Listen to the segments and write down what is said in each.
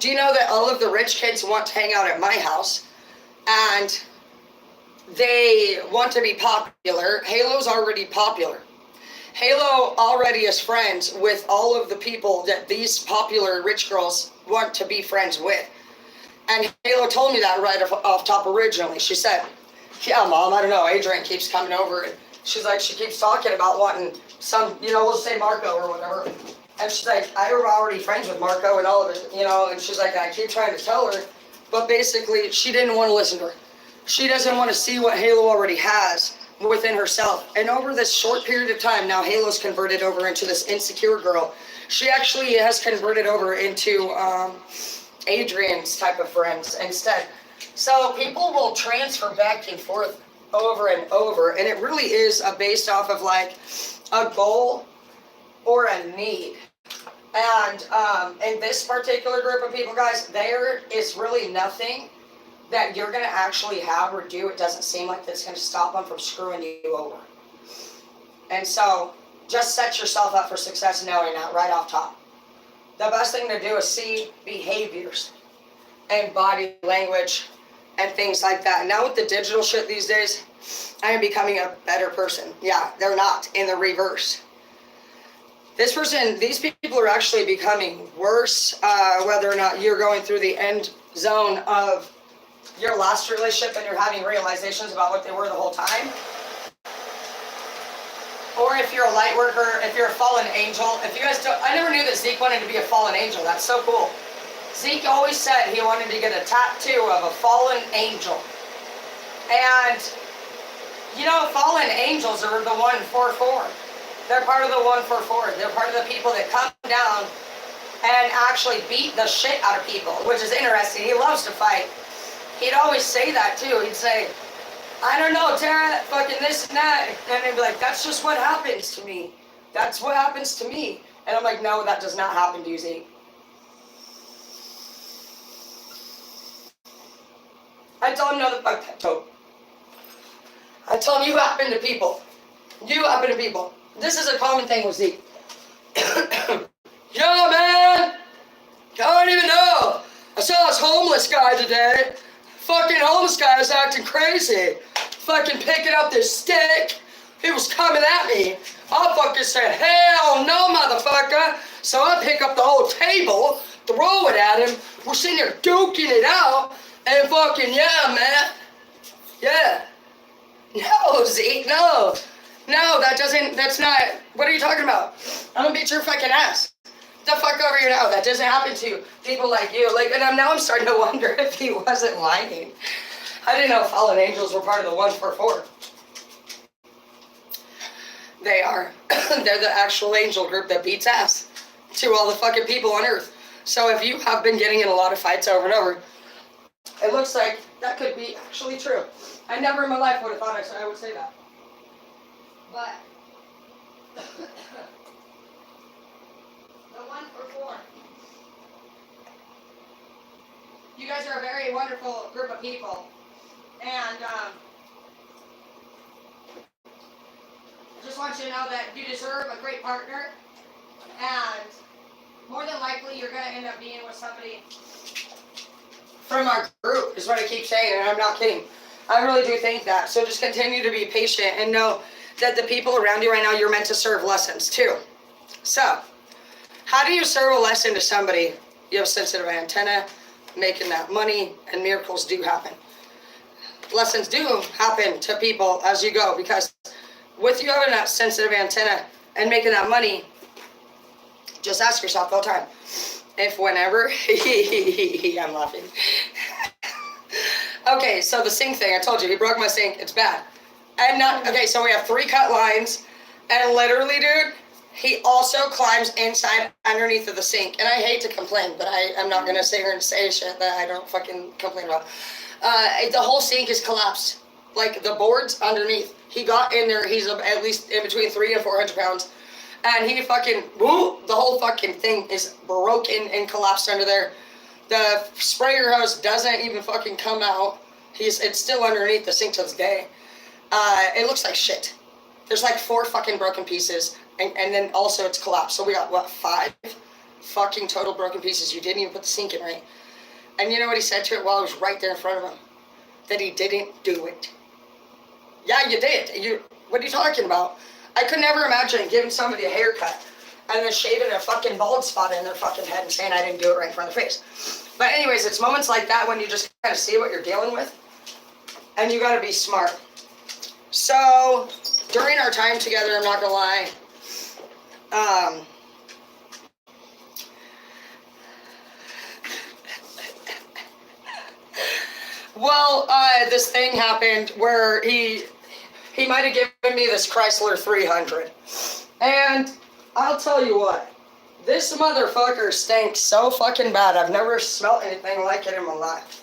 Do you know that all of the rich kids want to hang out at my house? And they want to be popular. Halo's already popular. Halo already is friends with all of the people that these popular rich girls want to be friends with. And Halo told me that right off top originally. She said, yeah, Mom, I don't know. Adrian keeps coming over. And she's like, she keeps talking about wanting some, we'll say Marco or whatever. And she's like, I'm already friends with Marco and all of it, and she's like, I keep trying to tell her. But basically, she didn't want to listen to her. She doesn't want to see what Halo already has within herself. And over this short period of time, now Halo's converted over into this insecure girl. She actually has converted over into Adrian's type of friends instead. So people will transfer back and forth over and over. And it really is based off of like a goal or a need. And in this particular group of people, guys, there is really nothing that you're going to actually have or do. It doesn't seem like that's going to stop them from screwing you over. And so just set yourself up for success knowing that right off top. The best thing to do is see behaviors and body language and things like that. And now with the digital shit these days, I am becoming a better person. Yeah, they're not in the reverse. These people are actually becoming worse, whether or not you're going through the end zone of your last relationship and you're having realizations about what they were the whole time. Or if you're a light worker, if you're a fallen angel. If you guys don't, I never knew that Zeke wanted to be a fallen angel. That's so cool. Zeke always said he wanted to get a tattoo of a fallen angel. And, fallen angels are the 144. They're part of the 144. They're part of the people that come down and actually beat the shit out of people, which is interesting. He loves to fight. He'd always say that too. He'd say, I don't know, Tara, fucking this and that. And they'd be like, that's just what happens to me. That's what happens to me. And I'm like, no, that does not happen to you, Zeke. I told him no, the fuck that toad. I told him you happen to people. You happen to people. This is a common thing with Zeke. Yo, man! I don't even know. I saw this homeless guy today. Fucking homeless guy was acting crazy. Fucking picking up this stick. He was coming at me. I fucking said, hell no, motherfucker. So I pick up the whole table, throw it at him. We're sitting there duking it out. And fucking, yeah, man. Yeah. No, Zeke, no. No, that's not, what are you talking about? I'm gonna beat your fucking ass. The fuck over here now. That doesn't happen to people like you. And now I'm starting to wonder if he wasn't lying. I didn't know fallen angels were part of the 144. They are. They're the actual angel group that beats ass to all the fucking people on earth. So if you have been getting in a lot of fights over and over, it looks like that could be actually true. I never in my life would have thought I would say that. But the 144. You guys are a very wonderful group of people. And I just want you to know that you deserve a great partner. And more than likely you're going to end up being with somebody from our group, is what I keep saying, and I'm not kidding. I really do think that. So just continue to be patient and know that the people around you right now, you're meant to serve lessons too. So, how do you serve a lesson to somebody? You have a sensitive antenna, making that money, and miracles do happen. Lessons do happen to people as you go, because with you having that sensitive antenna and making that money, just ask yourself all the time, if whenever, I'm laughing. Okay, so the sink thing, I told you, he broke my sink, it's bad. And okay, so we have 3 cut lines, and literally, dude, he also climbs inside underneath of the sink. And I hate to complain, but I'm not gonna sit here and say shit that I don't fucking complain about. The whole sink is collapsed. Like, the boards underneath. He got in there, he's at least in between 300 and 400 pounds. And he fucking, woo, the whole fucking thing is broken and collapsed under there. The sprayer hose doesn't even fucking come out. It's still underneath the sink to this day. It looks like shit. There's like 4 fucking broken pieces, and then also it's collapsed. So we got, what, 5 fucking total broken pieces. You didn't even put the sink in right. And you know what he said to it while I was right there in front of him? That he didn't do it. Yeah, you did. What are you talking about? I could never imagine giving somebody a haircut and then shaving a fucking bald spot in their fucking head and saying I didn't do it right in front of their face. But anyways, it's moments like that when you just kind of see what you're dealing with. And you gotta be smart. So, during our time together, I'm not gonna lie, this thing happened where he might have given me this Chrysler 300. And I'll tell you what, this motherfucker stinks so fucking bad. I've never smelled anything like it in my life.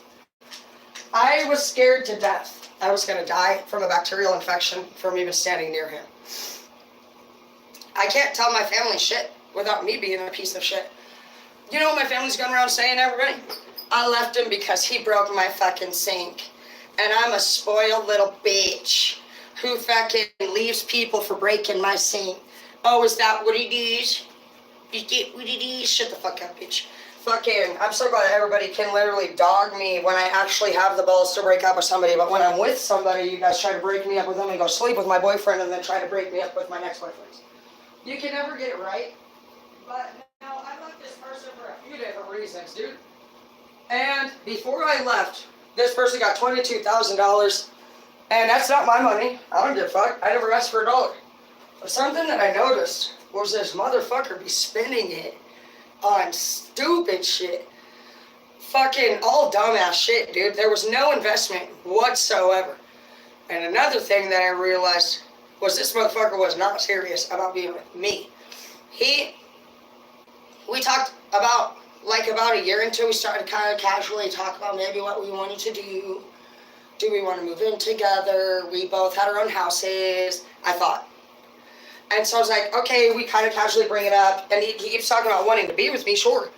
I was scared to death. I was gonna die from a bacterial infection from even standing near him. I can't tell my family shit without me being a piece of shit. You know what my family's going around saying, everybody? I left him because he broke my fucking sink. And I'm a spoiled little bitch who fucking leaves people for breaking my sink. Oh, is that what he does? What he does? Shut the fuck up, bitch. Fucking, I'm so glad everybody can literally dog me when I actually have the balls to break up with somebody. But when I'm with somebody, you guys try to break me up with them and go sleep with my boyfriend and then try to break me up with my next boyfriend. You can never get it right. But now, I left this person for a few different reasons, dude. And before I left, this person got $22,000. And that's not my money. I don't give a fuck. I never asked for a dollar. But something that I noticed was this motherfucker be spending it on stupid shit. Fucking all dumbass shit, dude. There was no investment whatsoever. And another thing that I realized was this motherfucker was not serious about being with me. We talked about a year into, we started kind of casually talk about maybe what we wanted to do. Do we want to move in together? We both had our own houses, I thought. And so I was like, okay, we kind of casually bring it up. And he keeps talking about wanting to be with me, sure.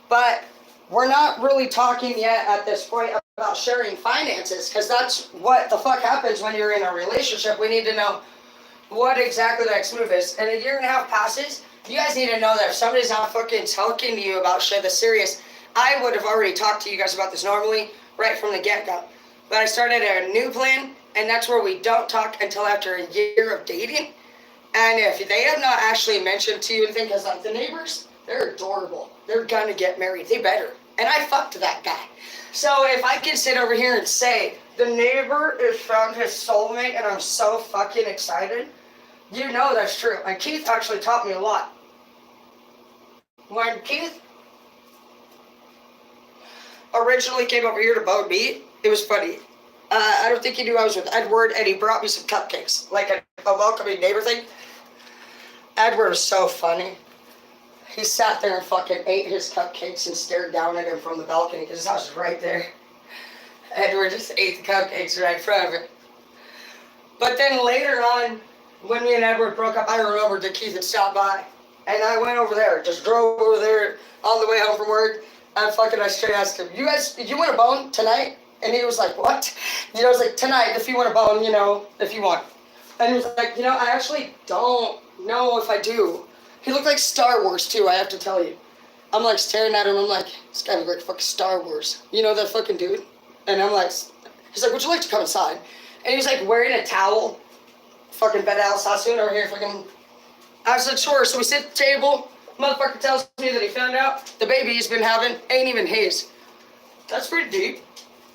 But we're not really talking yet at this point about sharing finances, because that's what the fuck happens when you're in a relationship. We need to know what exactly the next move is. And a year and a half passes. You guys need to know that if somebody's not fucking talking to you about shit that's serious, I would have already talked to you guys about this normally right from the get-go. But I started a new plan, and that's where we don't talk until after a year of dating. And if they have not actually mentioned to you anything, because like the neighbors, they're adorable. They're gonna get married. They better. And I fucked that guy. So if I can sit over here and say, the neighbor has found his soulmate and I'm so fucking excited, you know that's true. And Keith actually taught me a lot. When Keith originally came over here to bone me, it was funny. I don't think he knew I was with Edward, and he brought me some cupcakes, like a welcoming neighbor thing. Edward was so funny. He sat there and fucking ate his cupcakes and stared down at him from the balcony, because his house was right there. Edward just ate the cupcakes right in front of him. But then later on, when me and Edward broke up, I remembered that Keith had stopped by. And I went over there, just drove over there on the way home from work. And fucking I straight asked him, you want a bone tonight? And he was like, what? I was like, tonight, if you want a bone, if you want. And he was like, I actually don't know if I do. He looked like Star Wars too, I have to tell you. I'm like staring at him, I'm like, this guy looks like fucking Star Wars. You know that fucking dude? And I'm like, he's like, would you like to come inside? And he was like wearing a towel. Fucking Bet Al Sassoon over here fucking. I said, sure. So we sit at the table. Motherfucker tells me that he found out the baby he's been having ain't even his. That's pretty deep.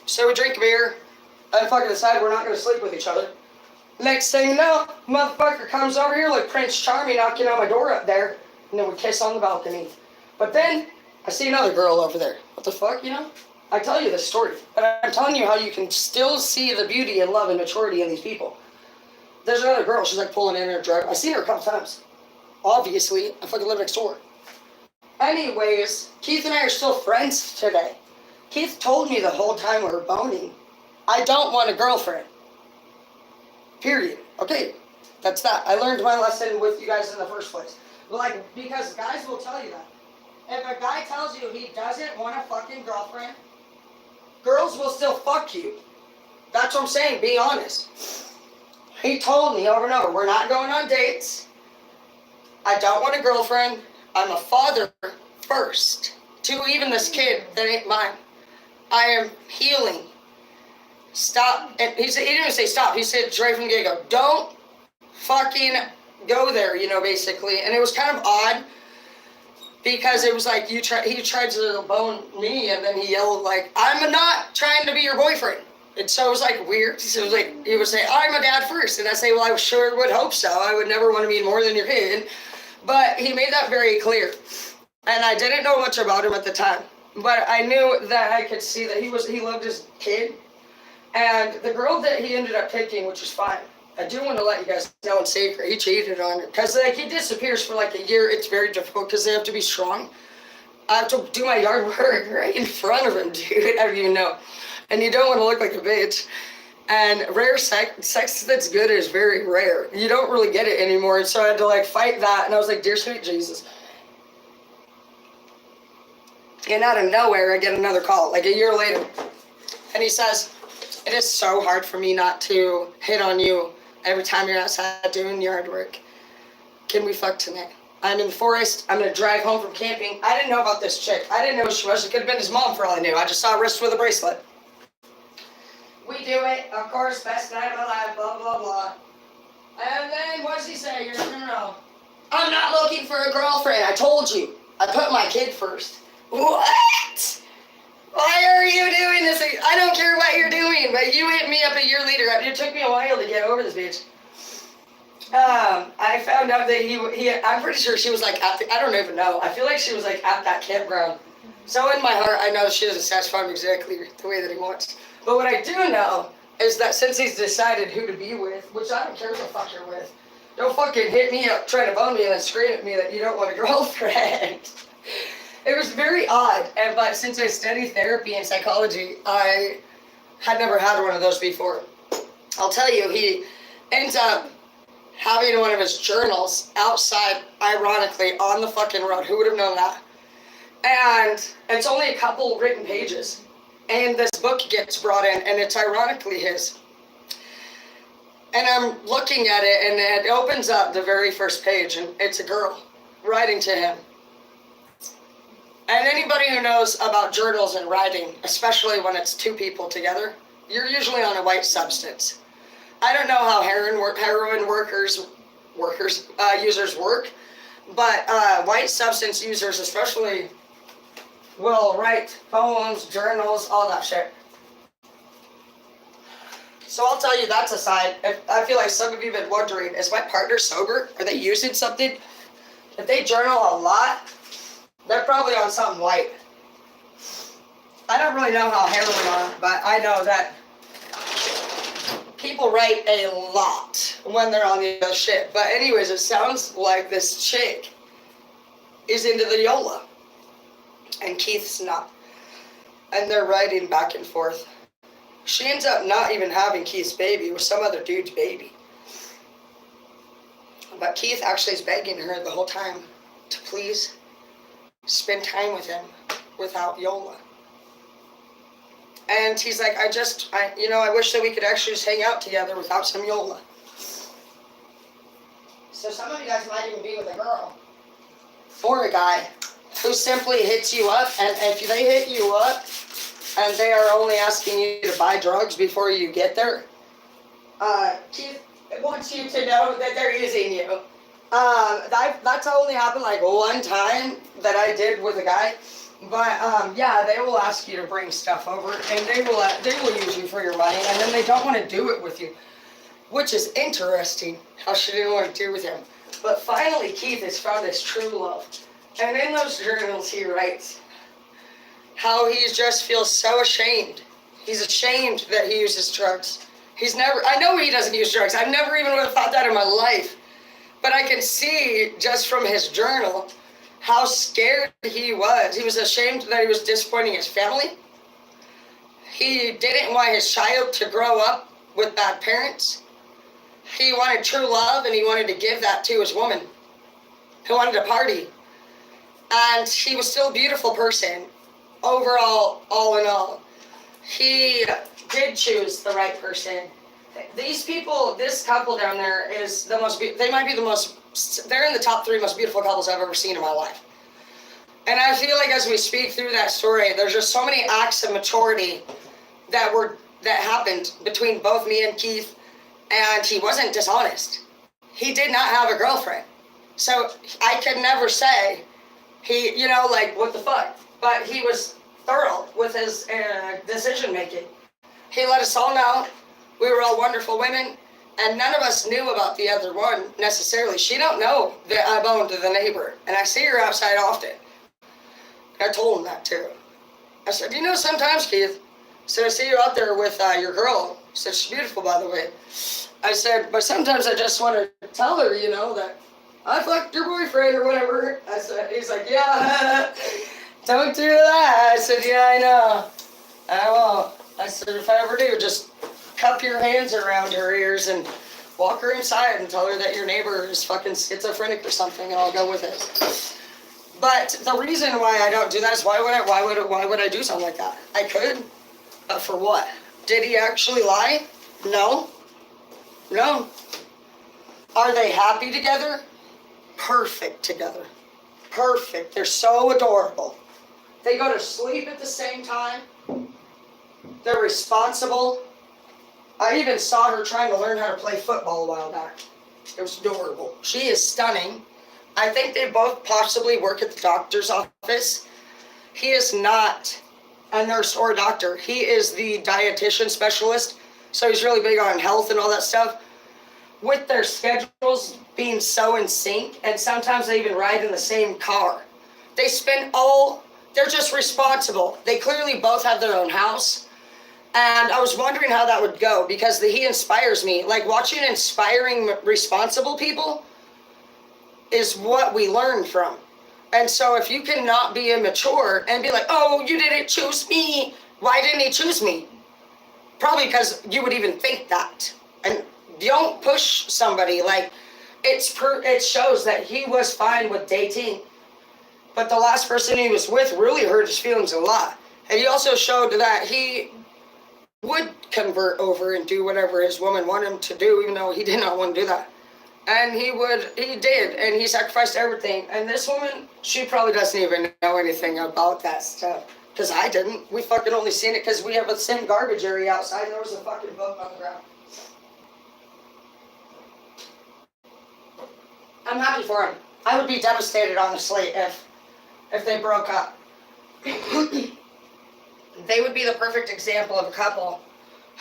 So we drink a beer and fucking decide we're not going to sleep with each other. Next thing you know, motherfucker comes over here like Prince Charming knocking on my door up there. And then we kiss on the balcony. But then I see another girl over there. What the fuck, I tell you this story. But I'm telling you how you can still see the beauty and love and maturity in these people. There's another girl, she's like pulling in her driveway. I've seen her a couple times. Obviously, I fucking live next door. Anyways, Keith and I are still friends today. Keith told me the whole time we were boning, I don't want a girlfriend. Period. Okay, that's that. I learned my lesson with you guys in the first place. Because guys will tell you that. If a guy tells you he doesn't want a fucking girlfriend, girls will still fuck you. That's what I'm saying, be honest. He told me over and over, we're not going on dates. I don't want a girlfriend. I'm a father first to even this kid that ain't mine. I am healing. Stop. And he didn't even say stop. He said right from the get-go, don't fucking go there, basically. And it was kind of odd because it was like he tried to bone me, and then he yelled like, I'm not trying to be your boyfriend. And so it was like weird. So it was like he would say, I'm a dad first. And I say, well, I sure would hope so. I would never want to be more than your kid. But he made that very clear. And I didn't know much about him at the time. But I knew that I could see that he loved his kid. And the girl that he ended up picking, which is fine. I do want to let you guys know in secret, he cheated on her. Because he disappears for like a year. It's very difficult because they have to be strong. I have to do my yard work right in front of him, dude. I don't even know. And you don't want to look like a bitch. And rare sex that's good is very rare. You don't really get it anymore. And so I had to fight that. And I was like, dear sweet Jesus. And out of nowhere, I get another call, a year later. And he says, it is so hard for me not to hit on you every time you're outside doing yard work. Can we fuck tonight? I'm in the forest. I'm going to drive home from camping. I didn't know about this chick. I didn't know who she was. She could have been his mom for all I knew. I just saw a wrist with a bracelet. We do it. Of course, best night of my life, blah, blah, blah. And then what does he say? You're no. I'm not looking for a girlfriend. I told you. I put my kid first. What? Why are you doing this? I don't care what you're doing, but you hit me up a year later. It took me a while to get over this bitch. I found out that he I'm pretty sure she was I don't even know. I feel like she was at that campground. So in my heart, I know she doesn't satisfy him exactly the way that he wants. But what I do know is that since he's decided who to be with, which I don't care who the fuck you're with, don't fucking hit me up trying to bone me and then scream at me that you don't want a girlfriend. It was very odd, but since I study therapy and psychology, I had never had one of those before. I'll tell you, he ends up having one of his journals outside, ironically, on the fucking road. Who would have known that? And it's only a couple written pages. And this book gets brought in, and it's ironically his. And I'm looking at it, and it opens up the very first page, and it's a girl writing to him. And anybody who knows about journals and writing, especially when it's two people together, you're usually on a white substance. I don't know how heroin users work, but white substance users especially will write poems, journals, all that shit. So I'll tell you, that's a side. I feel like some of you have been wondering, is my partner sober? Are they using something? If they journal a lot, they're probably on something white. I don't really know how heroin are, but I know that people write a lot when they're on the other shit. But anyways, it sounds like this chick is into the YOLA. And Keith's not. And they're writing back and forth. She ends up not even having Keith's baby. It was some other dude's baby. But Keith actually is begging her the whole time to please spend time with him without YOLA. And he's like, I wish that we could actually just hang out together without some YOLA. So some of you guys might even be with a girl or a guy who simply hits you up, and if they hit you up and they are only asking you to buy drugs before you get there, Keith wants you to know that they're using you. That's only happened one time that I did with a guy. But yeah, they will ask you to bring stuff over, and they will use you for your money, and then they don't want to do it with you, which is interesting how she didn't want to do it with him. But finally, Keith has found his true love, and in those journals he writes how he just feels so ashamed. He's ashamed that he uses drugs. I know he doesn't use drugs. I've never even would have thought that in my life, but I can see just from his journal how scared he was. He was ashamed that he was disappointing his family. He didn't want his child to grow up with bad parents. He wanted true love, and he wanted to give that to his woman, who wanted to party. And he was still a beautiful person. Overall, all in all, he did choose the right person. These people, this couple down there is the most, they're in the top 3 most beautiful couples I've ever seen in my life. And I feel like as we speak through that story, there's just so many acts of maturity that happened between both me and Keith, and he wasn't dishonest. He did not have a girlfriend. So I could never say he, like, what the fuck? But he was thorough with his decision making. He let us all know we were all wonderful women, and none of us knew about the other one necessarily. She don't know that I boned to the neighbor, and I see her outside often. I told him that too. I said, sometimes, Keith, so I see you out there with your girl. I said, she's beautiful, by the way. I said, but sometimes I just want to tell her, that I fucked your boyfriend or whatever. I said, he's like, yeah, don't do that. I said, yeah, I know. I won't. I said, if I ever do, just cup your hands around her ears and walk her inside and tell her that your neighbor is fucking schizophrenic or something, and I'll go with it. But the reason why I don't do that is why would I do something like that? I could, but for what? Did he actually lie? No. Are they happy together? Perfect together. Perfect. They're so adorable. They go to sleep at the same time. They're responsible. I even saw her trying to learn how to play football a while back. It was adorable. She is stunning. I think they both possibly work at the doctor's office. He is not a nurse or a doctor. He is the dietitian specialist, so he's really big on health and all that stuff. With their schedules being so in sync, and sometimes they even ride in the same car. They're just responsible. They clearly both have their own house. And I was wondering how that would go, because he inspires me. Like, watching inspiring, responsible people is what we learn from. And so if you cannot be immature and be like, oh, you didn't choose me. Why didn't he choose me? Probably because you would even think that. And don't push somebody. Like, it shows that he was fine with dating, but the last person he was with really hurt his feelings a lot. And he also showed that he would convert over and do whatever his woman wanted him to do, even though he did not want to do that. And he did, and he sacrificed everything. And this woman, she probably doesn't even know anything about that stuff, because I didn't. We fucking only seen it because we have the same garbage area outside, and there was a fucking book on the ground. I'm happy for him. I would be devastated, honestly, if they broke up. They would be the perfect example of a couple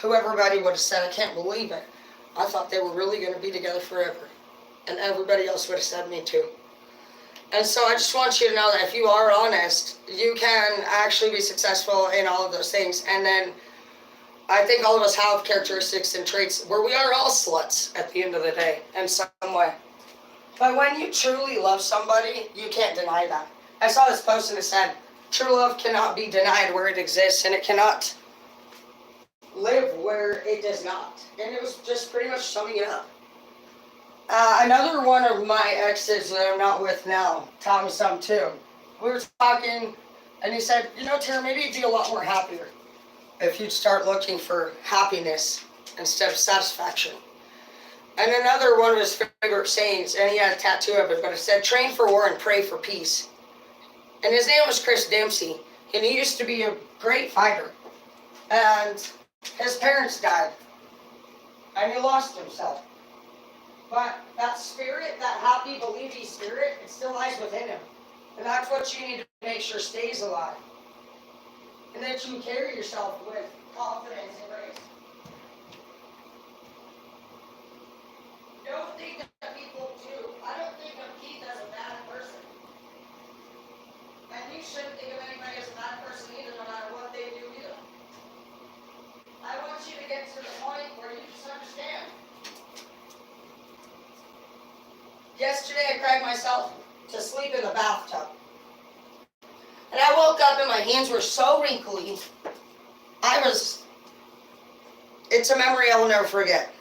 who everybody would have said, I can't believe it. I thought they were really going to be together forever. And everybody else would have said, me too. And so I just want you to know that if you are honest, you can actually be successful in all of those things. And then I think all of us have characteristics and traits where we are all sluts at the end of the day in some way. But when you truly love somebody, you can't deny that. I saw this post and it said, true love cannot be denied where it exists, and it cannot live where it does not. And it was just pretty much summing it up. Another one of my exes that I'm not with now taught me something too. We were talking, and he said, Tara, maybe you'd be a lot more happier if you'd start looking for happiness instead of satisfaction. And another one of his favorite sayings, and he had a tattoo of it, but it said, train for war and pray for peace. And his name was Chris Dempsey, and he used to be a great fighter. And his parents died, and he lost himself. But that spirit, that happy, believing spirit, it still lies within him. And that's what you need to make sure stays alive. And that you carry yourself with confidence and grace. Don't think that people do. I don't think of Keith as a bad person. And you shouldn't think of anybody as a bad person either, no matter what they do either. I want you to get to the point where you just understand. Yesterday I cried myself to sleep in the bathtub. And I woke up and my hands were so wrinkly. It's a memory I will never forget.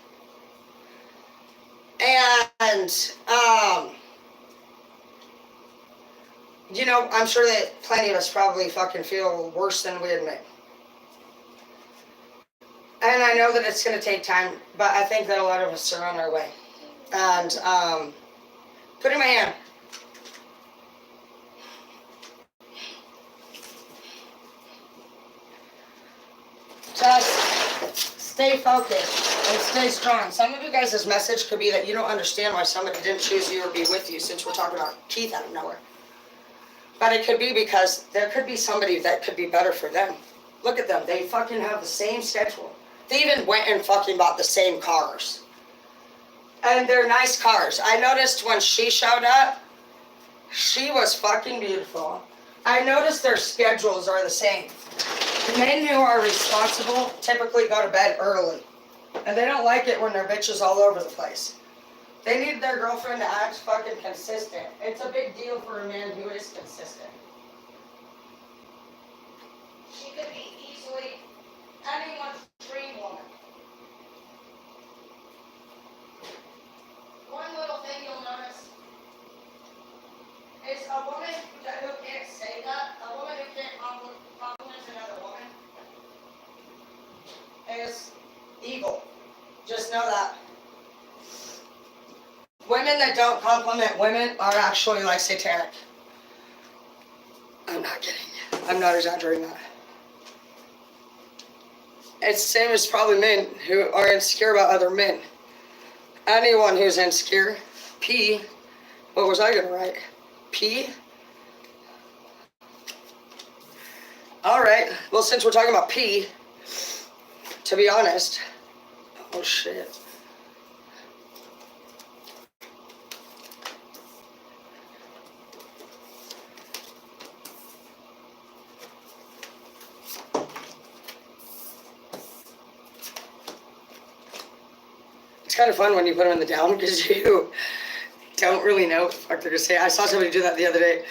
And, I'm sure that plenty of us probably fucking feel worse than we admit. And I know that it's going to take time, but I think that a lot of us are on our way. And, put in my hand. Just stay focused and stay strong. Some of you guys' message could be that you don't understand why somebody didn't choose you or be with you, since we're talking about Keith out of nowhere. But it could be because there could be somebody that could be better for them. Look at them. They fucking have the same schedule. They even went and fucking bought the same cars. And they're nice cars. I noticed when she showed up, she was fucking beautiful. I noticed their schedules are the same. Men who are responsible typically go to bed early. And they don't like it when their bitches all over the place. They need their girlfriend to act fucking consistent. It's a big deal for a man who is consistent. She could be easily anyone's dream woman. One little thing you'll notice is a woman who can't say that, a woman who can't compliment another woman, is evil. Just know that. Women that don't compliment women are actually like satanic. I'm not kidding. I'm not exaggerating that. It's the same as probably men who are insecure about other men. Anyone who's insecure, P, what was I going to write? P? Alright, well, since we're talking about P, to be honest, oh shit. It's kind of fun when you put them in the down because you don't really know what the fuck they're going to say. I saw somebody do that the other day.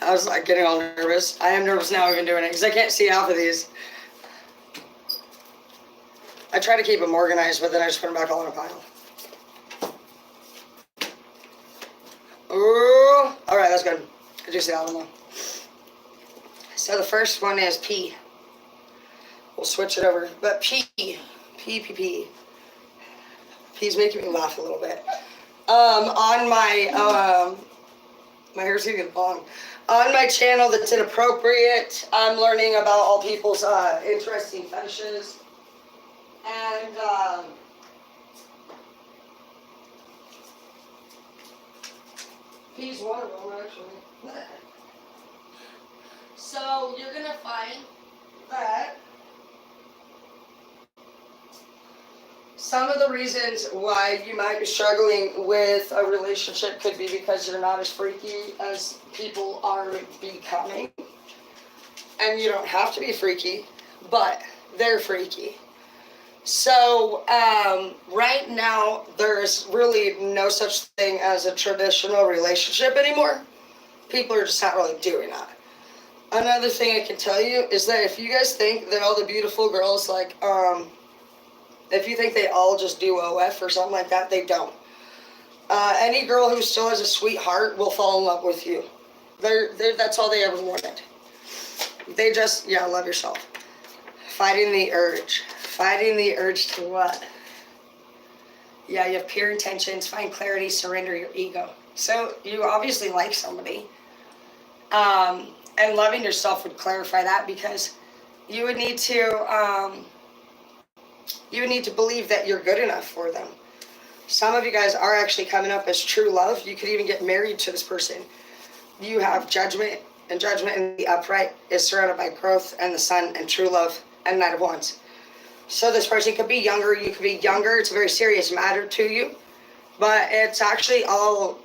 I was like getting all nervous. I am nervous now even doing it because I can't see half of these. I try to keep them organized, but then I just put them back all in a pile. Ooh. Alright, that's good. I do see that one though. So the first one is P. We'll switch it over. But P. He's making me laugh a little bit. On my, my hair's getting long. On my channel that's inappropriate, I'm learning about all people's interesting fetishes. And, he's one of them, actually. So, you're gonna find that some of the reasons why you might be struggling with a relationship could be because you're not as freaky as people are becoming. And you don't have to be freaky, but they're freaky. So, right now, there's really no such thing as a traditional relationship anymore. People are just not really doing that. Another thing I can tell you is that if you guys think that all the beautiful girls, like, if you think they all just do OF or something like that, they don't. Any girl who still has a sweet heart will fall in love with you. That's all they ever wanted. They just, yeah, love yourself. Fighting the urge. Fighting the urge to what? Yeah, you have pure intentions, find clarity, surrender your ego. So you obviously like somebody. And loving yourself would clarify that, because you would need to believe that you're good enough for them. Some of you guys are actually coming up as true love. You could even get married to this person. You have judgment, and judgment in the upright is surrounded by growth and the sun and true love and Knight of Wands. So this person could be younger, you could be younger. It's a very serious matter to you, but it's actually all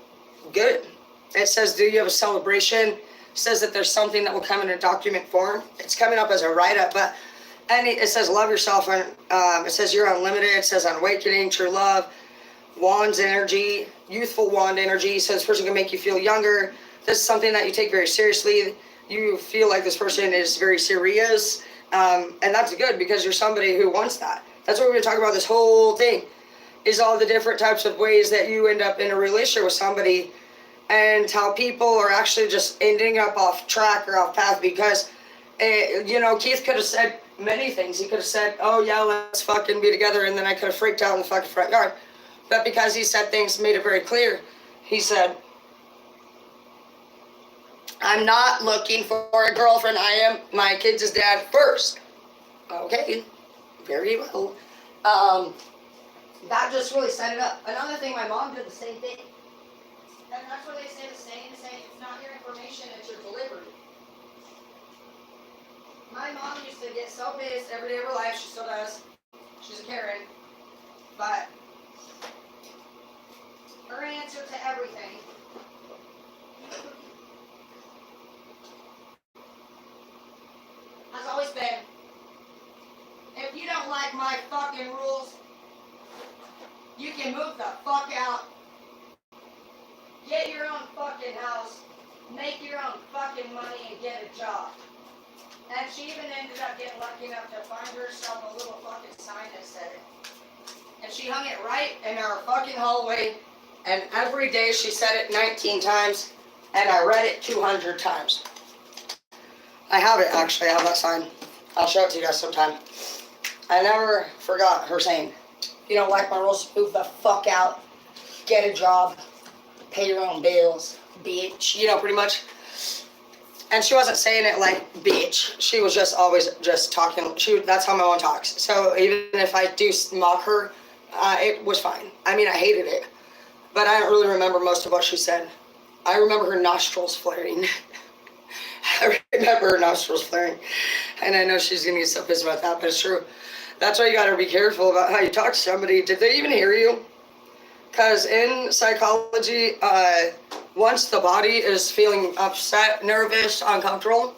good. It says, do you have a celebration? It says that there's something that will come in a document form. It's coming up as a write-up, but it says love yourself, and it says you're unlimited. It says awakening, true love, wands energy, youthful wand energy. So this person can make you feel younger. This is something that you take very seriously. You feel like this person is very serious. And that's good, because you're somebody who wants that. That's what we're going to talk about this whole thing, is all the different types of ways that you end up in a relationship with somebody, and how people are actually just ending up off track or off path because, Keith could have said many things. He could have said, oh yeah, let's fucking be together, and then I could have freaked out in the fucking front yard. But because he said things, made it very clear, he said, I'm not looking for a girlfriend. I am my kids' dad first. Okay. very well. That just really set it up. Another thing, my mom did the same thing. And that's where they say the saying, it's not your information, it's your delivery. My mom used to get so pissed every day of her life, she still does. She's a Karen. But her answer to everything has always been, if you don't like my fucking rules, you can move the fuck out. Get your own fucking house. Make your own fucking money and get a job. And she even ended up getting lucky enough to find herself a little fucking sign that said it. And she hung it right in our fucking hallway. And every day she said it 19 times. And I read it 200 times. I have it, actually. I have that sign. I'll show it to you guys sometime. I never forgot her saying, if you don't like my rules, move the fuck out. Get a job. Pay your own bills. Bitch. You know, pretty much. And she wasn't saying it like bitch. She was just always just talking. That's how my mom talks. So even if I do mock her, it was fine. I mean, I hated it. But I don't really remember most of what she said. I remember her nostrils flaring. I remember her nostrils flaring. And I know she's going to get so pissed about that, but it's true. That's why you got to be careful about how you talk to somebody. Did they even hear you? Because in psychology, once the body is feeling upset, nervous, uncomfortable,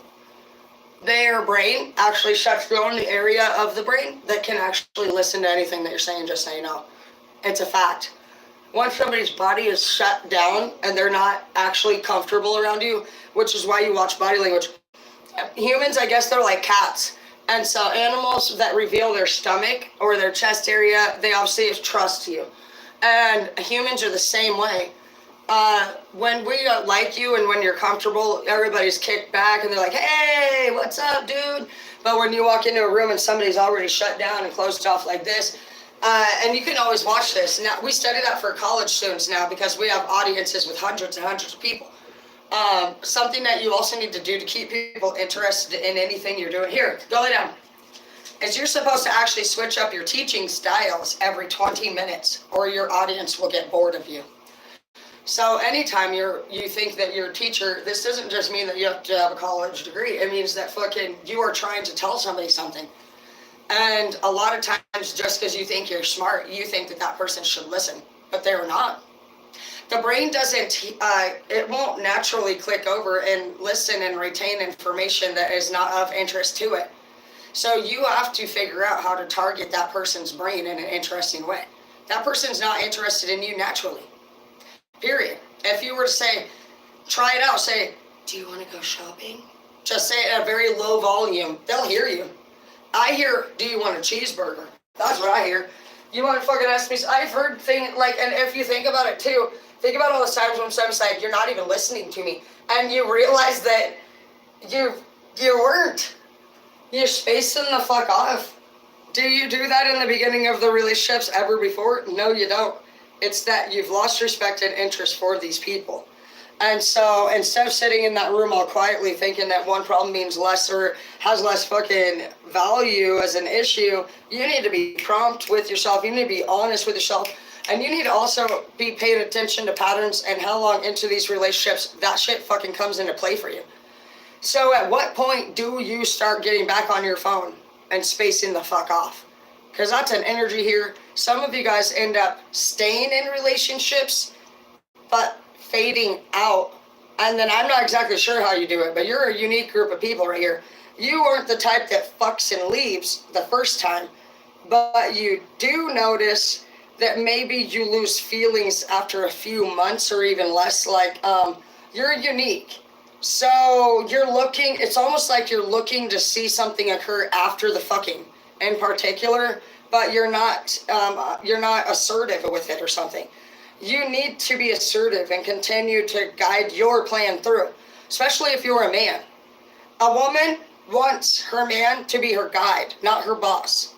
their brain actually shuts down the area of the brain that can actually listen to anything that you're saying, just so you know. It's a fact. Once somebody's body is shut down and they're not actually comfortable around you, which is why you watch body language. Humans, I guess they're like cats. And so animals that reveal their stomach or their chest area, they obviously trust you. And humans are the same way. When we don't like you and when you're comfortable, everybody's kicked back and they're like, hey, what's up, dude? But when you walk into a room and somebody's already shut down and closed off like this, and you can always watch this. Now, we study that for college students now because we have audiences with hundreds and hundreds of people. Something that you also need to do to keep people interested in anything you're doing. Here, go lay down. Is you're supposed to actually switch up your teaching styles every 20 minutes or your audience will get bored of you. So anytime you think that you're a teacher, this doesn't just mean that you have to have a college degree. It means that fucking you are trying to tell somebody something. And a lot of times, just because you think you're smart, you think that that person should listen, but they're not. The brain doesn't, it won't naturally click over and listen and retain information that is not of interest to it. So you have to figure out how to target that person's brain in an interesting way. That person's not interested in you naturally. Period. If you were to say, try it out, say, do you want to go shopping? Just say it at a very low volume. They'll hear you. I hear, do you want a cheeseburger? That's what I hear. You want to fucking ask me? I've heard things like, and if you think about it too, think about all the times when someone's like, you're not even listening to me. And you realize that you weren't. You're spacing the fuck off. Do you do that in the beginning of the relationships ever before? No, you don't. It's that you've lost respect and interest for these people. And so instead of sitting in that room all quietly thinking that one problem means less or has less fucking value as an issue, you need to be prompt with yourself. You need to be honest with yourself. And you need to also be paying attention to patterns and how long into these relationships that shit fucking comes into play for you. So at what point do you start getting back on your phone and spacing the fuck off? Because that's an energy here. Some of you guys end up staying in relationships, but fading out. And then I'm not exactly sure how you do it, but you're a unique group of people right here. You weren't the type that fucks and leaves the first time, but you do notice that maybe you lose feelings after a few months or even less. Like, you're unique. So you're looking, it's almost like you're looking to see something occur after the fucking in particular, but you're not assertive with it or something. You need to be assertive and continue to guide your plan through, especially if you're a man. A woman wants her man to be her guide, not her boss.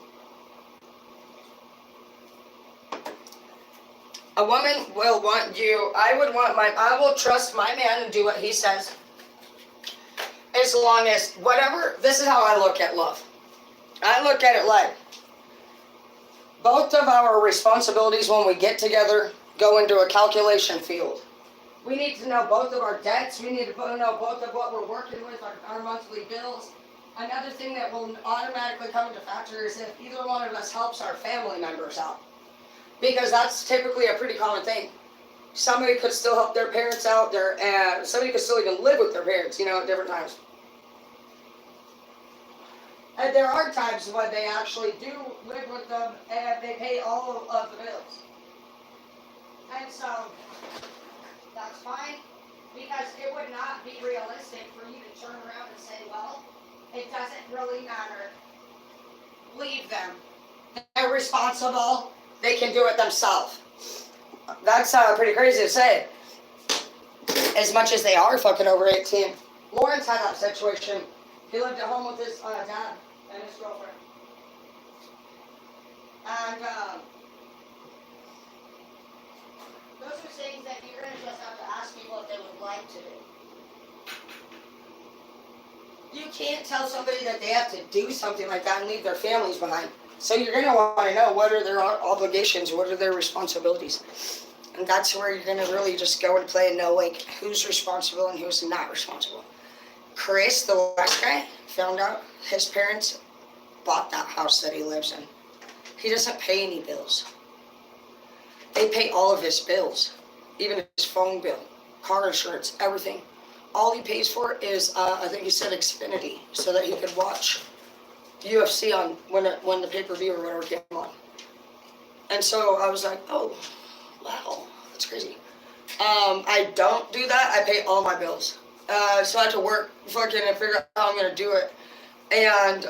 A woman will want you, I will trust my man and do what he says. As long as whatever, this is how I look at love. I look at it like, Both of our responsibilities when we get together go into a calculation field. We need to know both of our debts. We need to know both of what we're working with, our monthly bills. Another thing that will automatically come into factor is if either one of us helps our family members out. Because that's typically a pretty common thing. Somebody could still help their parents out, somebody could still even live with their parents, at different times. And there are times when they actually do live with them and they pay all of the bills. And so, that's fine, because it would not be realistic for you to turn around and say, well, it doesn't really matter. Leave them. They're responsible. They can do it themselves. That's pretty crazy to say. As much as they are fucking over 18. Lawrence had that situation. He lived at home with his dad and his girlfriend. And those are things that you're going to just have to ask people if they would like to do. You can't tell somebody that they have to do something like that and leave their families behind. So you're going to want to know what are their obligations, what are their responsibilities. And that's where you're going to really just go and play and know like who's responsible and who's not responsible. Chris, the last guy, found out his parents bought that house that he lives in. He doesn't pay any bills. They pay all of his bills, even his phone bill, car insurance, everything. All he pays for is, I think he said Xfinity, so that he could watch UFC on when the pay-per-view or whatever came on. And so I was like, oh, wow, that's crazy. I don't do that. I pay all my bills. So I have to work fucking and figure out how I'm going to do it. And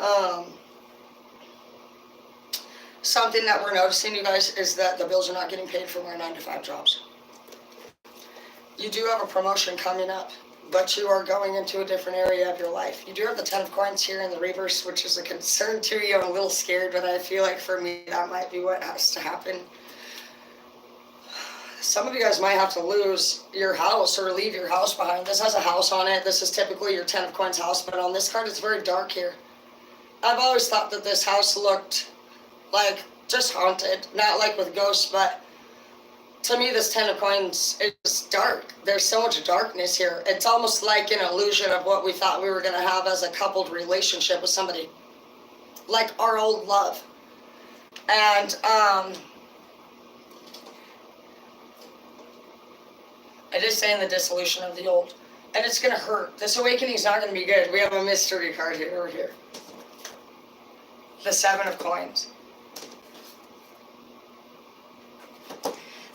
something that we're noticing, you guys, is that the bills are not getting paid from our 9-to-5 jobs. You do have a promotion coming up, but you are going into a different area of your life. You do have the 10 of coins here in the reverse, which is a concern to you. I'm a little scared, but I feel like for me, that might be what has to happen. Some of you guys might have to lose your house or leave your house behind. This has a house on it. This is typically your 10 of coins house, but on this card, it's very dark here. I've always thought that this house looked like just haunted, not like with ghosts, but to me, this 10 of coins is dark. There's so much darkness here. It's almost like an illusion of what we thought we were going to have as a coupled relationship with somebody. Like our old love. And, it is saying the dissolution of the old. And it's going to hurt. This awakening is not going to be good. We have a mystery card here, over here. The 7 of coins.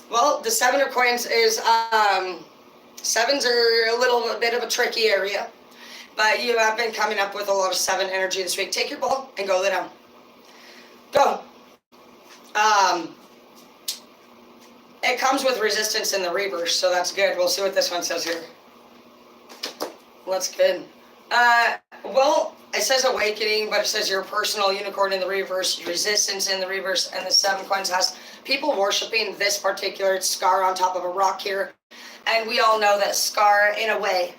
Well, the 7 of coins is, 7s are a little bit of a tricky area. But you have been coming up with a lot of 7 energy this week. Take your ball and go lay down. Go. It comes with resistance in the reverse, so that's good. We'll see what this one says here. Well, that's good. Well, it says awakening, but it says your personal unicorn in the reverse, resistance in the reverse, and the 7 coins has people worshiping this particular Scar on top of a rock here. And we all know that Scar, in a way,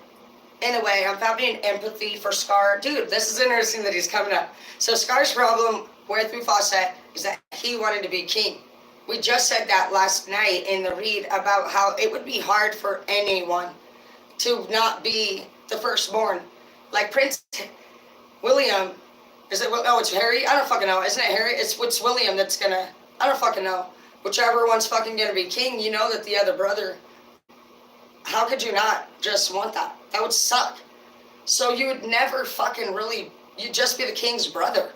I'm having empathy for Scar. Dude, this is interesting that he's coming up. So Scar's problem with Mufasa is that he wanted to be king. We just said that last night in the read about how it would be hard for anyone to not be the firstborn. Like Prince William, is it, oh, it's Harry? I don't fucking know. Isn't it Harry? It's William that's gonna, I don't fucking know. Whichever one's fucking gonna be king, you know that the other brother, how could you not just want that? That would suck. So you would never fucking really, you'd just be the king's brother.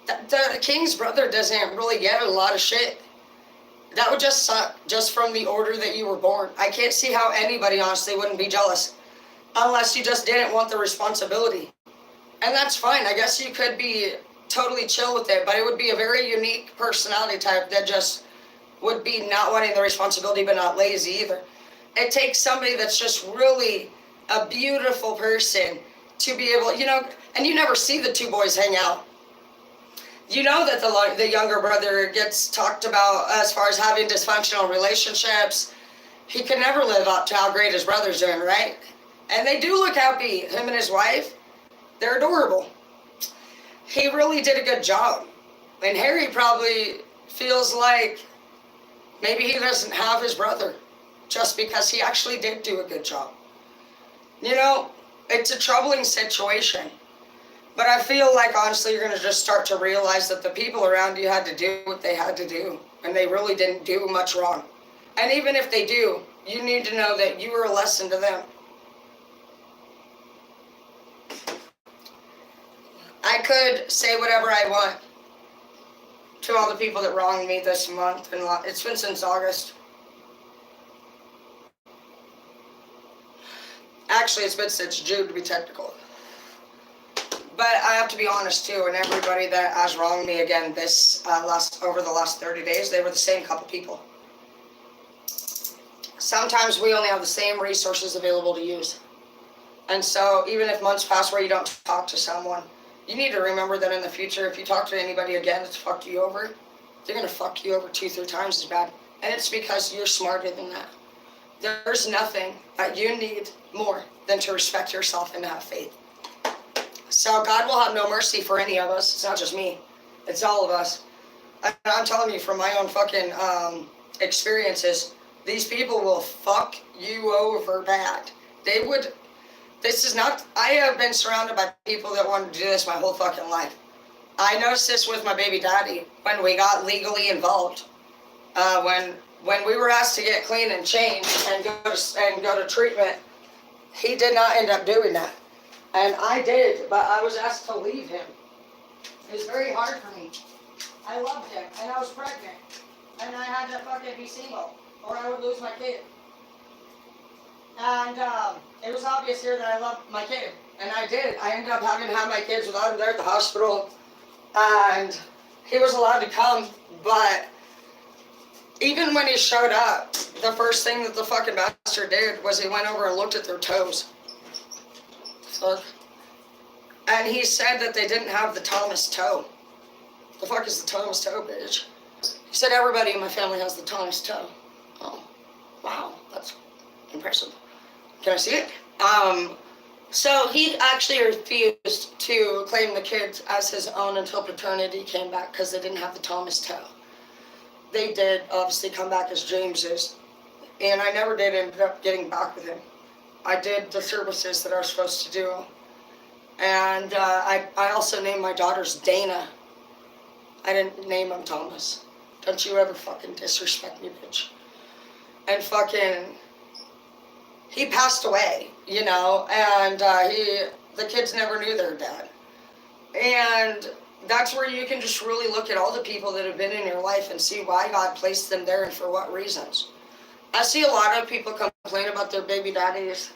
The king's brother doesn't really get a lot of shit. That would just suck, just from the order that you were born. I can't see how anybody honestly wouldn't be jealous, unless you just didn't want the responsibility. And that's fine. I guess you could be totally chill with it, but it would be a very unique personality type that just would be not wanting the responsibility, but not lazy either. It takes somebody that's just really a beautiful person to be able, and you never see the two boys hang out. You know that the younger brother gets talked about as far as having dysfunctional relationships. He can never live up to how great his brother's doing, right? And they do look happy, him and his wife. They're adorable. He really did a good job. And Harry probably feels like maybe he doesn't have his brother just because he actually did do a good job. You know, it's a troubling situation. But I feel like, honestly, you're going to just start to realize that the people around you had to do what they had to do. And they really didn't do much wrong. And even if they do, you need to know that you were a lesson to them. I could say whatever I want to all the people that wronged me this month. And it's been since August. Actually, it's been since June, to be technical. But I have to be honest too, and everybody that has wronged me again this over the last 30 days, they were the same couple people. Sometimes we only have the same resources available to use. And so even if months pass where you don't talk to someone, you need to remember that in the future, if you talk to anybody again that's fucked you over, they're going to fuck you over 2-3 times as bad. And it's because you're smarter than that. There's nothing that you need more than to respect yourself and to have faith. So God will have no mercy for any of us. It's not just me. It's all of us. And I'm telling you from my own fucking experiences, these people will fuck you over bad. They would. This is not. I have been surrounded by people that wanted to do this my whole fucking life. I noticed this with my baby daddy when we got legally involved. When we were asked to get clean and changed and go to treatment, he did not end up doing that. And I did, but I was asked to leave him. It was very hard for me. I loved him, and I was pregnant. And I had to fucking be single, or I would lose my kid. And it was obvious here that I loved my kid. And I did. I ended up having to have my kids without him there at the hospital. And he was allowed to come, but even when he showed up, the first thing that the fucking bastard did was he went over and looked at their toes. And he said that they didn't have the Thomas toe. The fuck is the Thomas toe, bitch? He said everybody in my family has the Thomas toe. Oh, wow, that's impressive. Can I see it? So he actually refused to claim the kids as his own until paternity came back because they didn't have the Thomas toe. They did obviously come back as James's, and I never did end up getting back with him. I did the services that I was supposed to do. And I also named my daughters Dana. I didn't name them Thomas. Don't you ever fucking disrespect me, bitch. And fucking, he passed away, you know, and the kids never knew their dad. And that's where you can just really look at all the people that have been in your life and see why God placed them there and for what reasons. I see a lot of people complain about their baby daddies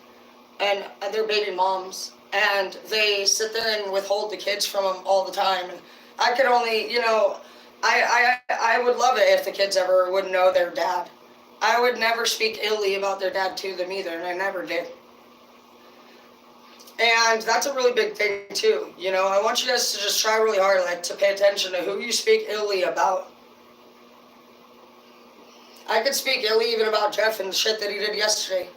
and their baby moms, and they sit there and withhold the kids from them all the time. And I could only, you know, I would love it if the kids ever would know their dad. I would never speak illy about their dad to them either, and I never did. And that's a really big thing too, you know. I want you guys to just try really hard, like, to pay attention to who you speak illy about. I could speak illy even about Jeff and the shit that he did yesterday.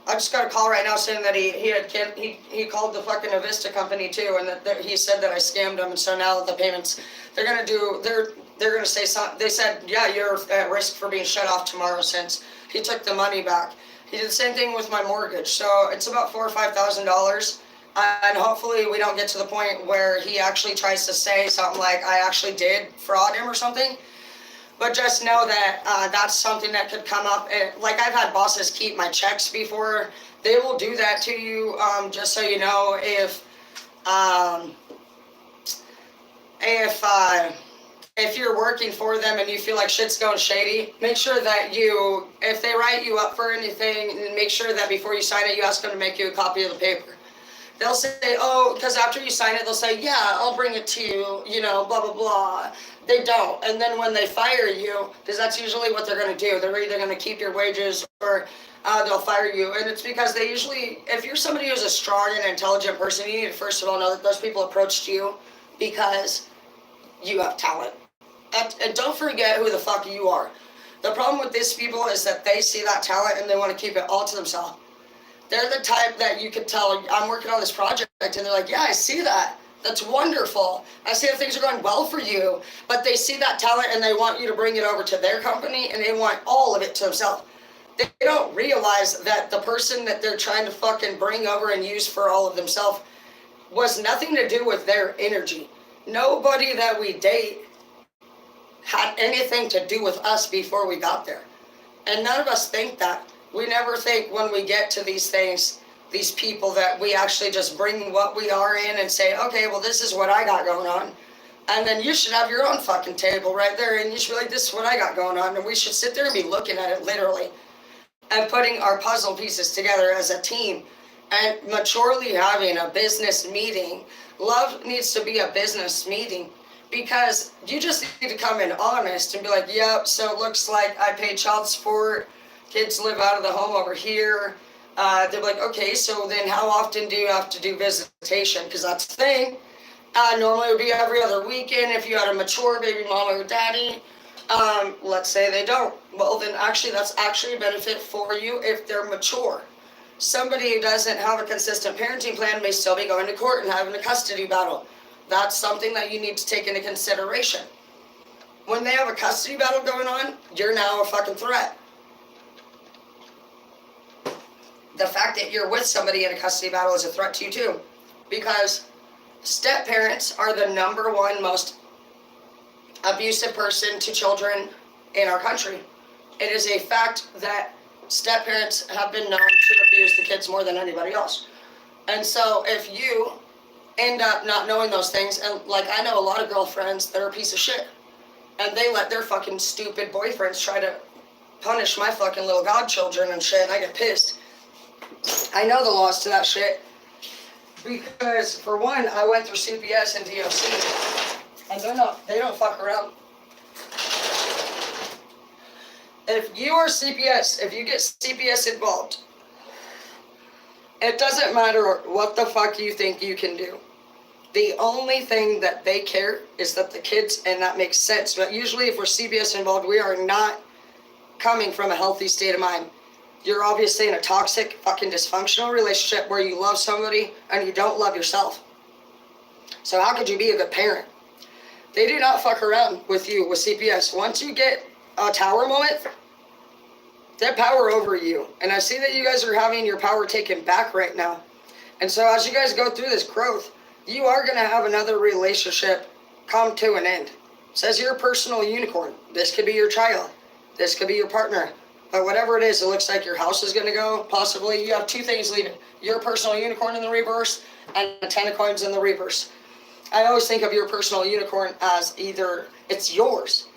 I just got a call right now saying that he called the fucking Avista company too, and that he said that I scammed him, and so now the payments they're gonna say something. They said, yeah, you're at risk for being shut off tomorrow since he took the money back. He did the same thing with my mortgage, so it's about $4,000 or $5,000, and hopefully we don't get to the point where he actually tries to say something like I actually did fraud him or something. But just know that that's something that could come up. Like, I've had bosses keep my checks before. They will do that to you, just so you know. If you're working for them and you feel like shit's going shady, make sure that if they write you up for anything, make sure that before you sign it, you ask them to make you a copy of the paper. They'll say, oh, because after you sign it, they'll say, yeah, I'll bring it to you, you know, blah, blah, blah. They don't. And then when they fire you, because that's usually what they're going to do, they're either going to keep your wages or they'll fire you. And it's because they usually, if you're somebody who's a strong and intelligent person, you need to first of all know that those people approached you because you have talent. And don't forget who the fuck you are. The problem with these people is that they see that talent and they want to keep it all to themselves. They're the type that you could tell, I'm working on this project, and they're like, yeah, I see that, That's wonderful. I see that things are going well for you, but they see that talent and they want you to bring it over to their company and they want all of it to themselves. They don't realize that the person that they're trying to fucking bring over and use for all of themselves was nothing to do with their energy. Nobody that we date had anything to do with us before we got there. And none of us think that. We never think when we get to these things, these people, that we actually just bring what we are in and say, okay, well, this is what I got going on. And then you should have your own fucking table right there. And you should be like, this is what I got going on. And we should sit there and be looking at it literally and putting our puzzle pieces together as a team and maturely having a business meeting. Love needs to be a business meeting because you just need to come in honest and be like, yep, so it looks like I pay child support. Kids live out of the home over here. They're like, okay, so then how often do you have to do visitation? Because that's the thing. Normally it would be every other weekend if you had a mature baby mama or daddy. Let's say they don't. Well, then actually that's actually a benefit for you if they're mature. Somebody who doesn't have a consistent parenting plan may still be going to court and having a custody battle. That's something that you need to take into consideration. When they have a custody battle going on, you're now a fucking threat. The fact that you're with somebody in a custody battle is a threat to you too, because step parents are the number one most abusive person to children in our country. It is a fact that step parents have been known to abuse the kids more than anybody else. And so if you end up not knowing those things, and like I know a lot of girlfriends that are a piece of shit, and they let their fucking stupid boyfriends try to punish my fucking little godchildren and shit, and I get pissed. I know the laws to that shit because, for one, I went through CPS and DOC, and they don't fuck around. If you are CPS, if you get CPS involved, it doesn't matter what the fuck you think you can do. The only thing that they care is that the kids, and that makes sense, but usually if we're CPS involved, we are not coming from a healthy state of mind. You're obviously in a toxic, fucking dysfunctional relationship where you love somebody and you don't love yourself. So how could you be a good parent? They do not fuck around with you with CPS. Once you get a tower moment, they have power over you. And I see that you guys are having your power taken back right now. And so as you guys go through this growth, you are going to have another relationship come to an end. It says you're a personal unicorn. This could be your child. This could be your partner. But whatever it is, it looks like your house is going to go. Possibly you have two things leaving. Your personal unicorn in the reverse and the 10 of coins in the reverse. I always think of your personal unicorn as either it's yours.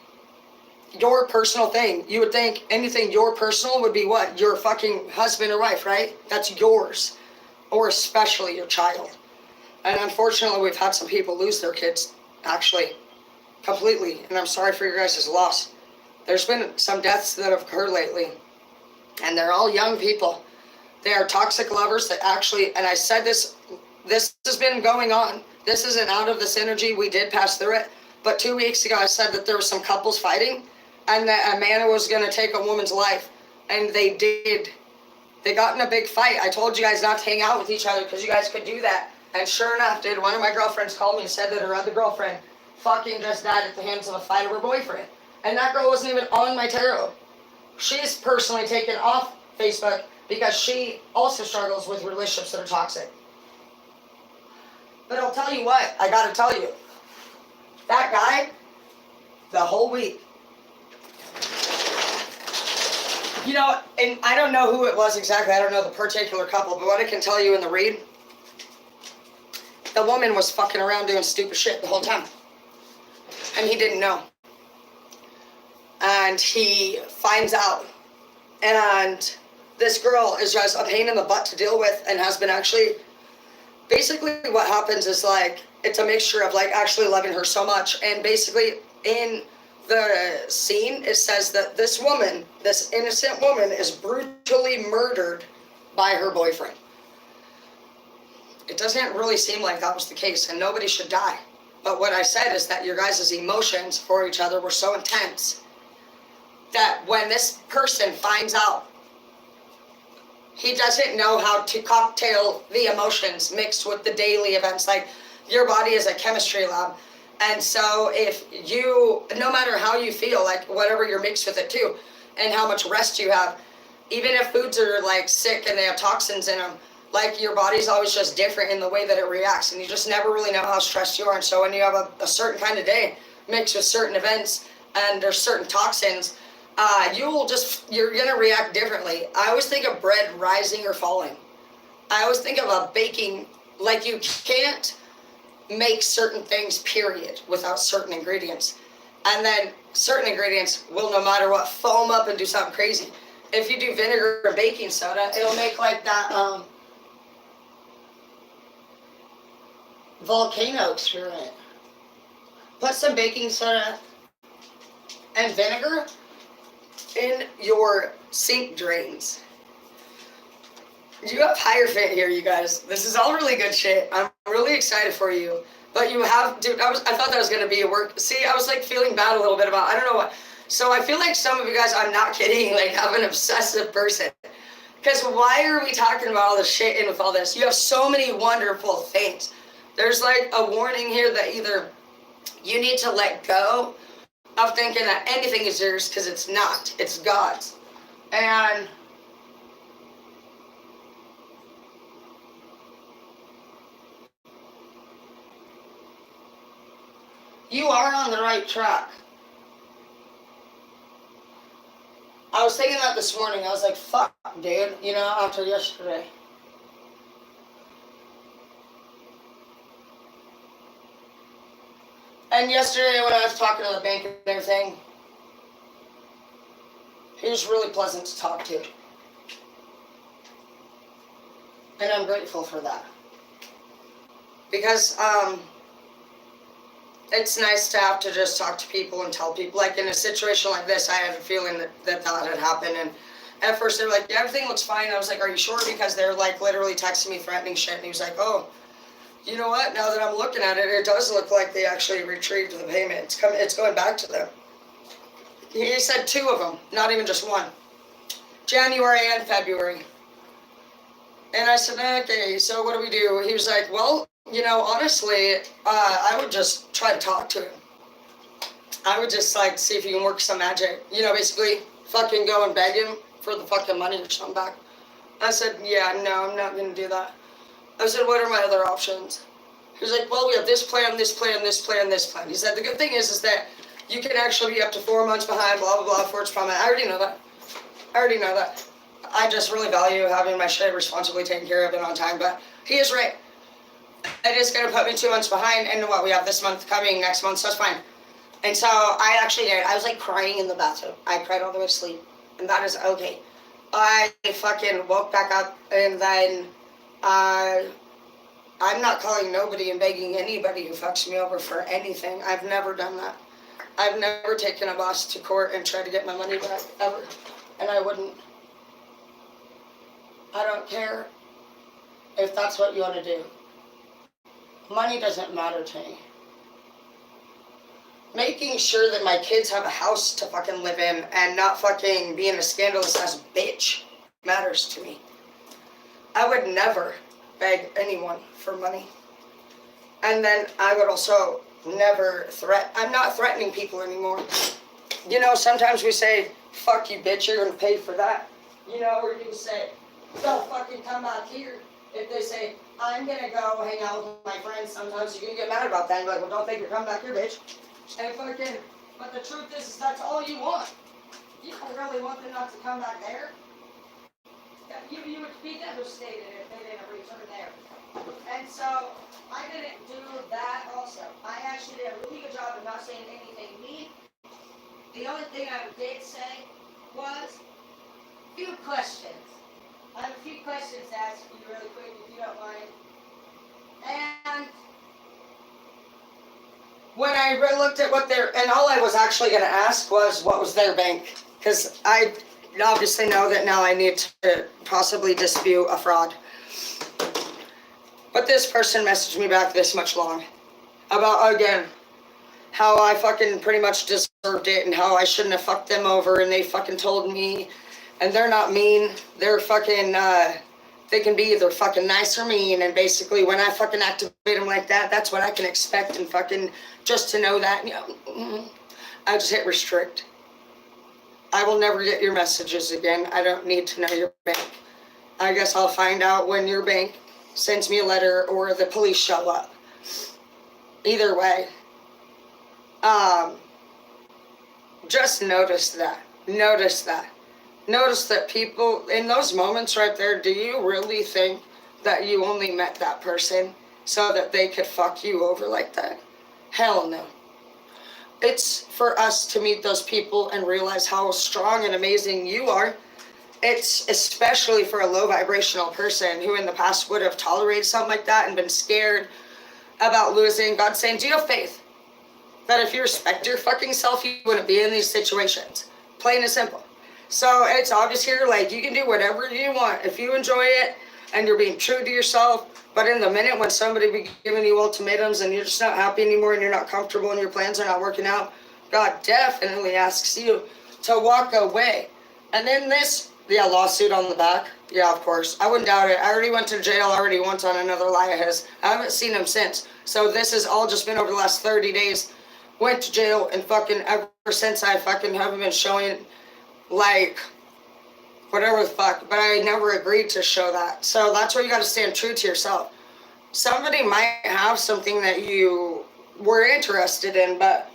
Your personal thing. You would think anything your personal would be what? Your fucking husband or wife, right? That's yours. Or especially your child. And unfortunately, we've had some people lose their kids, actually, completely. And I'm sorry for your guys' loss. There's been some deaths that have occurred lately, and they're all young people. They are toxic lovers that actually, and I said this has been going on. This isn't out of this energy. We did pass through it. But 2 weeks ago, I said that there were some couples fighting, and that a man was going to take a woman's life, and they did. They got in a big fight. I told you guys not to hang out with each other because you guys could do that. And sure enough, dude, one of my girlfriends called me and said that her other girlfriend fucking just died at the hands of a fight of her boyfriend. And that girl wasn't even on my tarot. She's personally taken off Facebook because she also struggles with relationships that are toxic. But I'll tell you what, I gotta tell you, that guy, the whole week, you know, and I don't know who it was exactly, I don't know the particular couple, but what I can tell you in the read, the woman was fucking around doing stupid shit the whole time. And he didn't know. And he finds out. And this girl is just a pain in the butt to deal with and has been actually, basically what happens is like, it's a mixture of like actually loving her so much. And basically in the scene, it says that this woman, this innocent woman, is brutally murdered by her boyfriend. It doesn't really seem like that was the case, and nobody should die. But what I said is that your guys' emotions for each other were so intense that when this person finds out, he doesn't know how to cocktail the emotions mixed with the daily events. Like, Your body is a chemistry lab. And so if you, no matter how you feel, like whatever you're mixed with it too, and how much rest you have, even if foods are like sick and they have toxins in them, like your body's always just different in the way that it reacts, and you just never really know how stressed you are. And so when you have a certain kind of day mixed with certain events and there's certain toxins, you're gonna react differently. I always think of bread rising or falling. I always think of a baking, like you can't make certain things, period, without certain ingredients. And then certain ingredients will, no matter what, foam up and do something crazy. If you do vinegar and baking soda, it'll make like that volcano experiment. Put some baking soda and vinegar in your sink drains. You have hierophant here, you guys. This is all really good shit. I'm really excited for you. But you have, dude, I thought that was going to be a work. See, I was like feeling bad a little bit about, I don't know what. So I feel like some of you guys, I'm not kidding, like have an obsessive person. Because why are we talking about all this shit in with all this? You have so many wonderful things. There's like a warning here that either you need to let go of thinking that anything is yours, because it's not. It's God's. And you are on the right track. I was thinking that this morning. I was like, fuck, dude, you know, after yesterday. And yesterday when I was talking to the bank and everything, he was really pleasant to talk to. And I'm grateful for that. Because it's nice to have to just talk to people and tell people. Like in a situation like this, I had a feeling that had happened. And at first they were like, yeah, everything looks fine. I was like, are you sure? Because they're like literally texting me, threatening shit. And he was like, oh, you know what? Now that I'm looking at it, it does look like they actually retrieved the payment. It's going back to them. He said 2 of them, not even just 1. January and February. And I said, okay, so what do we do? He was like, well, you know, honestly, I would just try to talk to him. I would just like see if you can work some magic. You know, basically fucking go and beg him for the fucking money or something back. I said, yeah, no, I'm not going to do that. I said, what are my other options? He was like, well, we have this plan, this plan, this plan, this plan. He said, the good thing is that you can actually be up to 4 months behind, blah, blah, blah, before it's from it. I already know that. I just really value having my shit responsibly taken care of and on time, but he is right. It is going to put me 2 months behind, and what we have this month coming next month, so that's fine. And so I actually did. I was like crying in the bathroom. I cried all the way to sleep, and that is okay. I fucking woke back up, and then I'm not calling nobody and begging anybody who fucks me over for anything. I've never done that. I've never taken a boss to court and tried to get my money back, ever. And I wouldn't. I don't care if that's what you want to do. Money doesn't matter to me. Making sure that my kids have a house to fucking live in and not fucking being a scandalous ass bitch matters to me. I would never beg anyone for money. And then I would also never I'm not threatening people anymore. You know, sometimes we say, fuck you bitch, you're gonna pay for that. You know, or you can say, don't fucking come back here. If they say, I'm gonna go hang out with my friends, sometimes you can get mad about that and be like, well, don't think you're coming back here, bitch. And fucking, but the truth is that's all you want. You don't really want them not to come back there. You would be devastated if they didn't return there. And so, I didn't do that also. I actually did a really good job of not saying anything mean. The only thing I did say was a few questions. I have a few questions to ask you really quick if you don't mind. And when I looked at what and all I was actually going to ask was what was their bank. Because I obviously know that now I need to possibly dispute a fraud. But this person messaged me back this much long about, again, how I fucking pretty much deserved it and how I shouldn't have fucked them over, and they fucking told me, and they're not mean, they're fucking They can be either fucking nice or mean, and basically when I fucking activate them like that, that's what I can expect, and fucking just to know that, I just hit restrict. I will never get your messages again. I don't need to know your bank. I guess I'll find out when your bank sends me a letter or the police show up. Either way, just notice that. Notice that. Notice that people, in those moments right there, do you really think that you only met that person so that they could fuck you over like that? Hell no. It's for us to meet those people and realize how strong and amazing you are. It's especially for a low vibrational person who in the past would have tolerated something like that and been scared about losing. God's saying, do you have faith that if you respect your fucking self, you wouldn't be in these situations? Plain and simple. So it's obvious here, like, you can do whatever you want if you enjoy it and you're being true to yourself. But in the minute when somebody be giving you ultimatums and you're just not happy anymore and you're not comfortable and your plans are not working out, God definitely asks you to walk away. And then this, lawsuit on the back. Yeah, of course. I wouldn't doubt it. I already went to jail already once on another lie of his. I haven't seen him since. So this has all just been over the last 30 days. Went to jail and fucking ever since I fucking haven't been showing, like, whatever the fuck, but I never agreed to show that. So that's where you got to stand true to yourself. Somebody might have something that you were interested in, but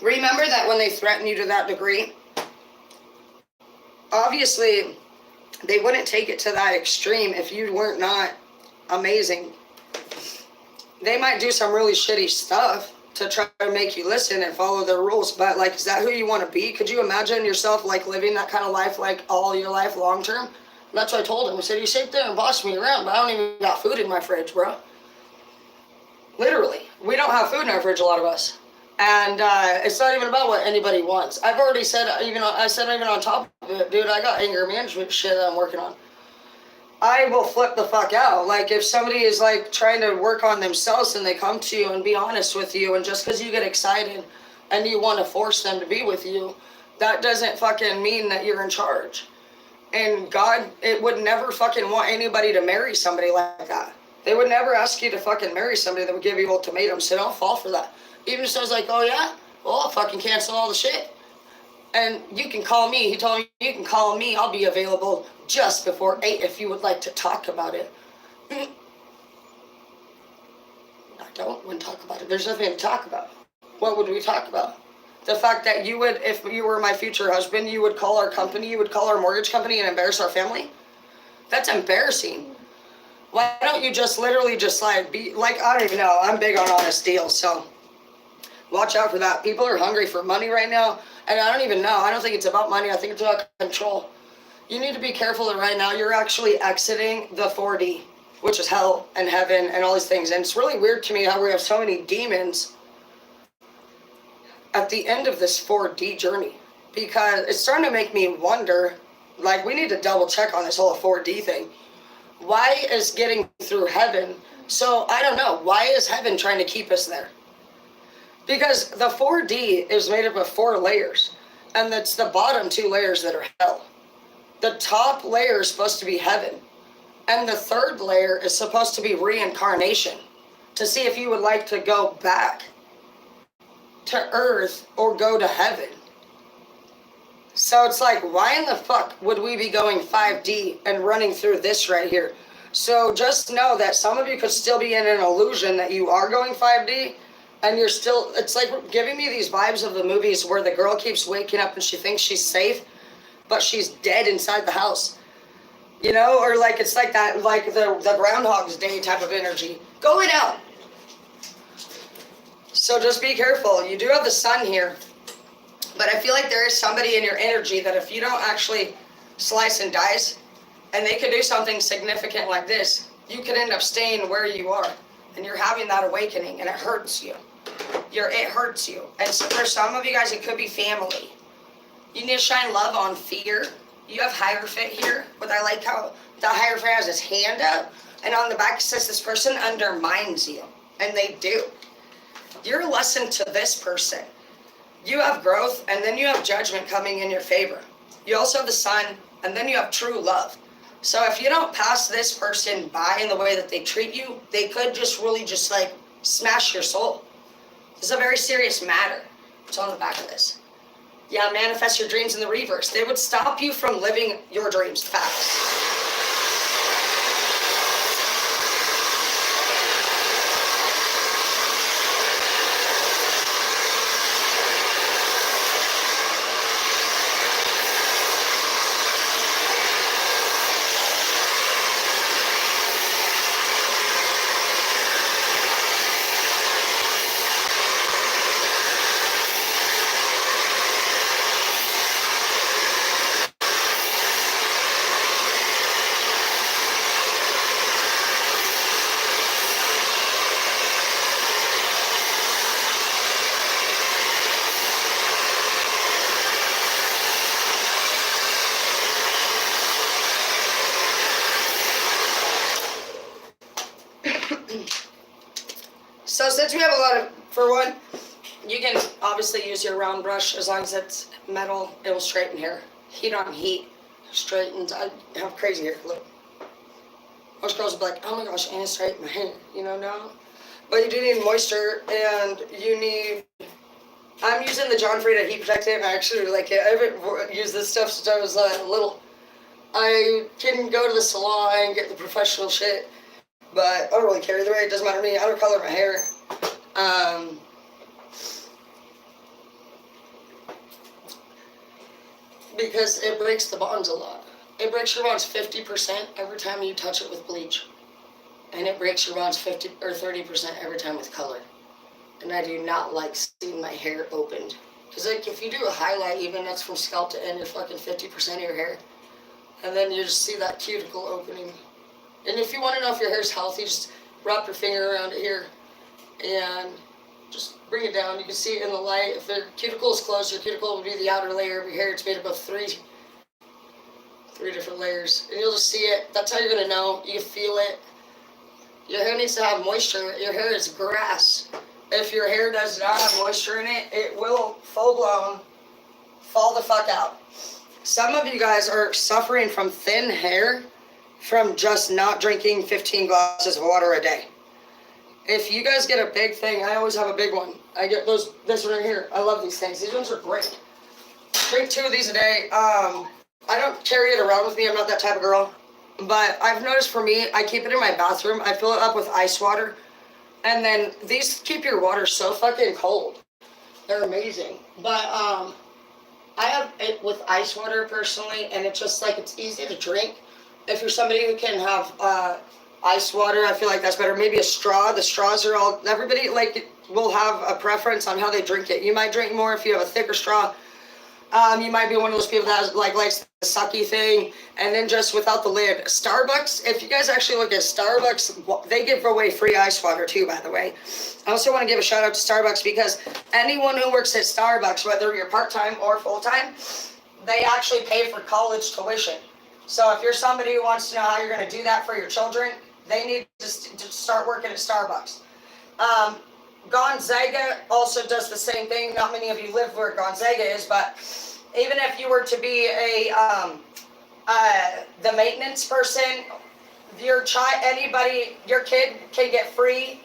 remember that when they threaten you to that degree, obviously they wouldn't take it to that extreme if you weren't not amazing. They might do some really shitty stuff to try to make you listen and follow their rules, but like, is that who you want to be? Could you imagine yourself like living that kind of life like all your life long term? And that's what I told him. I said, you sit there and boss me around, but I don't even got food in my fridge, bro. Literally, we don't have food in our fridge, a lot of us, and it's not even about what anybody wants. I've already said, even on top of it, dude, I got anger management shit that I'm working on. I will flip the fuck out. Like, if somebody is like trying to work on themselves and they come to you and be honest with you, and just because you get excited and you want to force them to be with you, that doesn't fucking mean that you're in charge. And God, it would never fucking want anybody to marry somebody like that. They would never ask you to fucking marry somebody that would give you ultimatums, so don't fall for that. Even if someone's like, oh yeah, well, I'll fucking cancel all the shit. And you can call me. He told me, you can call me. I'll be available just before 8 if you would like to talk about it. I don't want to talk about it. There's nothing to talk about. What would we talk about? The fact that you would, if you were my future husband, you would call our company, you would call our mortgage company and embarrass our family? That's embarrassing. Why don't you just literally just like be, like, I don't even know. I'm big on honest deals, so watch out for that. People are hungry for money right now. And I don't even know. I don't think it's about money. I think it's about control. You need to be careful that right now you're actually exiting the 4D, which is hell and heaven and all these things. And it's really weird to me how we have so many demons at the end of this 4D journey, because it's starting to make me wonder, like, we need to double check on this whole 4D thing. Why is getting through heaven? So I don't know. Why is heaven trying to keep us there? Because the 4D is made up of 4 layers, and it's the bottom 2 layers that are hell. The top layer is supposed to be heaven, and the third layer is supposed to be reincarnation, to see if you would like to go back to earth or go to heaven. So it's like, why in the fuck would we be going 5D and running through this right here? So just know that some of you could still be in an illusion that you are going 5D, and you're still, it's like giving me these vibes of the movies where the girl keeps waking up and she thinks she's safe, but she's dead inside the house. You know, or like, it's like that, like the Groundhog's Day type of energy. Going out. So just be careful. You do have the sun here, but I feel like there is somebody in your energy that if you don't actually slice and dice, and they could do something significant like this, you could end up staying where you are, and you're having that awakening, and it hurts you. It hurts you. And so for some of you guys, it could be family. You need to shine love on fear. You have Hierophant here, but I like how the Hierophant has his hand up, and on the back it says this person undermines you, and they do. You're a lesson to this person. You have growth, and then you have judgment coming in your favor. You also have the sun and then you have true love. So if you don't pass this person by in the way that they treat you, they could just really just like smash your soul. This is a very serious matter. It's on the back of this. Yeah, manifest your dreams in the reverse. They would stop you from living your dreams fast. So since we have a lot of, for one, you can obviously use your round brush as long as it's metal, it will straighten hair. Heat on heat, straightens. I have crazy hair, look. Most girls will be like, oh my gosh, I need to straighten my hair, you know, no. But you do need moisture, and you need, I'm using the John Frieda Heat Protectant. I actually really like it. I haven't used this stuff since I was little. I can go to the salon and get the professional shit. But I don't really care either way. It doesn't matter to me. I don't color my hair. Because it breaks the bonds a lot. It breaks your bonds 50% every time you touch it with bleach. And it breaks your bonds 50 or 30% every time with color. And I do not like seeing my hair opened. Because like if you do a highlight, even that's from scalp to end, you're fucking 50% of your hair. And then you just see that cuticle opening. And if you want to know if your hair's healthy, just wrap your finger around it here and just bring it down. You can see it in the light. If the cuticle is closed, your cuticle will be the outer layer of your hair. It's made up of three different layers. And you'll just see it. That's how you're going to know. You can feel it. Your hair needs to have moisture. Your hair is grass. If your hair does not have moisture in it, it will full-blown fall the fuck out. Some of you guys are suffering from thin hair from just not drinking 15 glasses of water a day. If you guys get a big thing, I always have a big one. I get this one right here. I love these things. These ones are great. Drink 2 of these a day. I don't carry it around with me. I'm not that type of girl. But I've noticed for me, I keep it in my bathroom. I fill it up with ice water. And then these keep your water so fucking cold. They're amazing. But I have it with ice water personally, and it's just like it's easy to drink. If you're somebody who can have ice water, I feel like that's better. Maybe a straw. The straws are all, everybody like will have a preference on how they drink it. You might drink more if you have a thicker straw. You might be one of those people that likes the sucky thing, and then just without the lid. Starbucks, if you guys actually look at Starbucks, they give away free ice water too, by the way. I also want to give a shout out to Starbucks because anyone who works at Starbucks, whether you're part-time or full-time, they actually pay for college tuition. So if you're somebody who wants to know how you're going to do that for your children, they need to start working at Starbucks. Gonzaga also does the same thing. Not many of you live where Gonzaga is, but even if you were to be the maintenance person, your kid can get free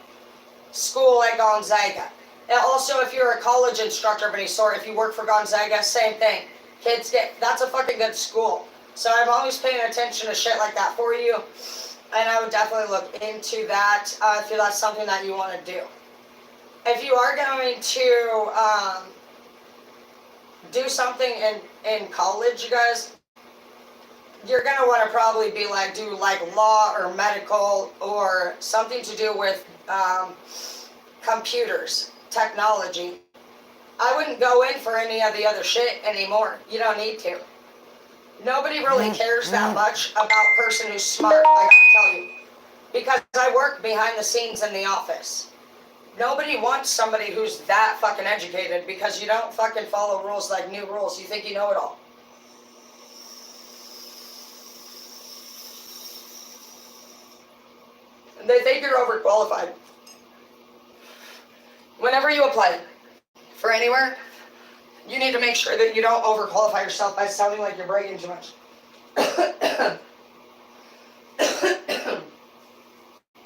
school at Gonzaga. And also, if you're a college instructor of any sort, if you work for Gonzaga, same thing. Kids that's a fucking good school. So I'm always paying attention to shit like that for you. And I would definitely look into that if that's something that you want to do. If you are going to do something in college, you guys, you're going to want to probably be do law or medical or something to do with computers, technology. I wouldn't go in for any of the other shit anymore. You don't need to. Nobody really cares that much about a person who's smart, I gotta tell you. Because I work behind the scenes in the office. Nobody wants somebody who's that fucking educated because you don't fucking follow rules like new rules. You think you know it all. And they think you're overqualified. Whenever you apply for anywhere, you need to make sure that you don't overqualify yourself by sounding like you're bragging too much.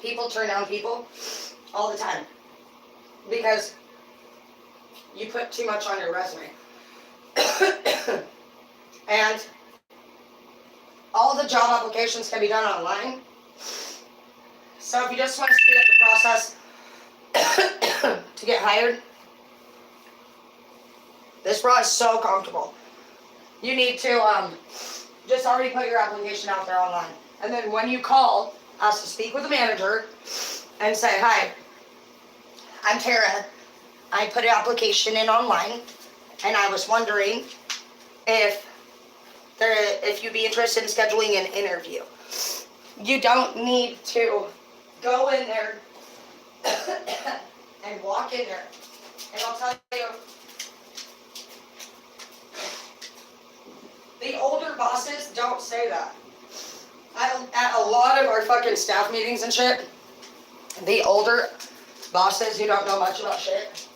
People turn down people all the time because you put too much on your resume. And all the job applications can be done online. So if you just want to speed up the process to get hired, this bra is so comfortable. You need to just already put your application out there online. And then when you call, ask to speak with the manager and say, hi, I'm Tara. I put an application in online and I was wondering if you'd be interested in scheduling an interview. You don't need to go in there and walk in there. And I'll tell you, the older bosses don't say that. At a lot of our fucking staff meetings and shit, the older bosses who don't know much about shit,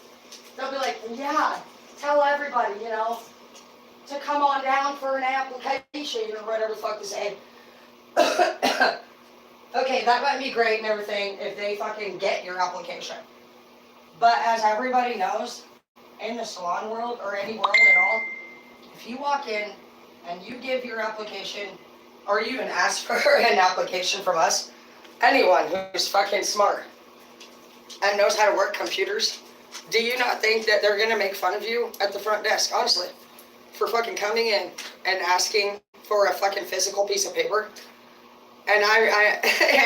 they'll be like, yeah, tell everybody, to come on down for an application or whatever the fuck to say. Okay, that might be great and everything if they fucking get your application. But as everybody knows, in the salon world or any world at all, if you walk in and you give your application or you even ask for an application from us, anyone who's fucking smart and knows how to work computers, do you not think that they're gonna make fun of you at the front desk, honestly, for fucking coming in and asking for a fucking physical piece of paper? And I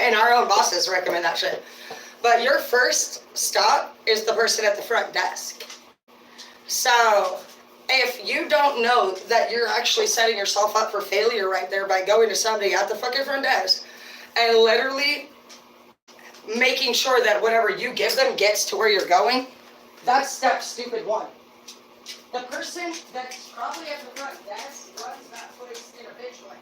and our own bosses recommend that shit. But your first stop is the person at the front desk. So if you don't know that you're actually setting yourself up for failure right there by going to somebody at the fucking front desk and literally making sure that whatever you give them gets to where you're going, that's step stupid one. The person that's probably at the front desk runs that place individually.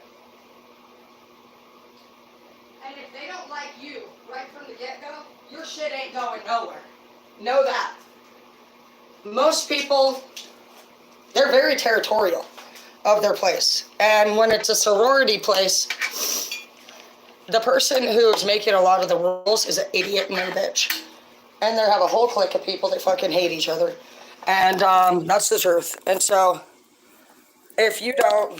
And if they don't like you right from the get-go, your shit ain't going nowhere. Know that. Most people, they're very territorial of their place. And when it's a sorority place, the person who's making a lot of the rules is an idiot and a bitch. And they have a whole clique of people that fucking hate each other. And that's the truth. And so, if you don't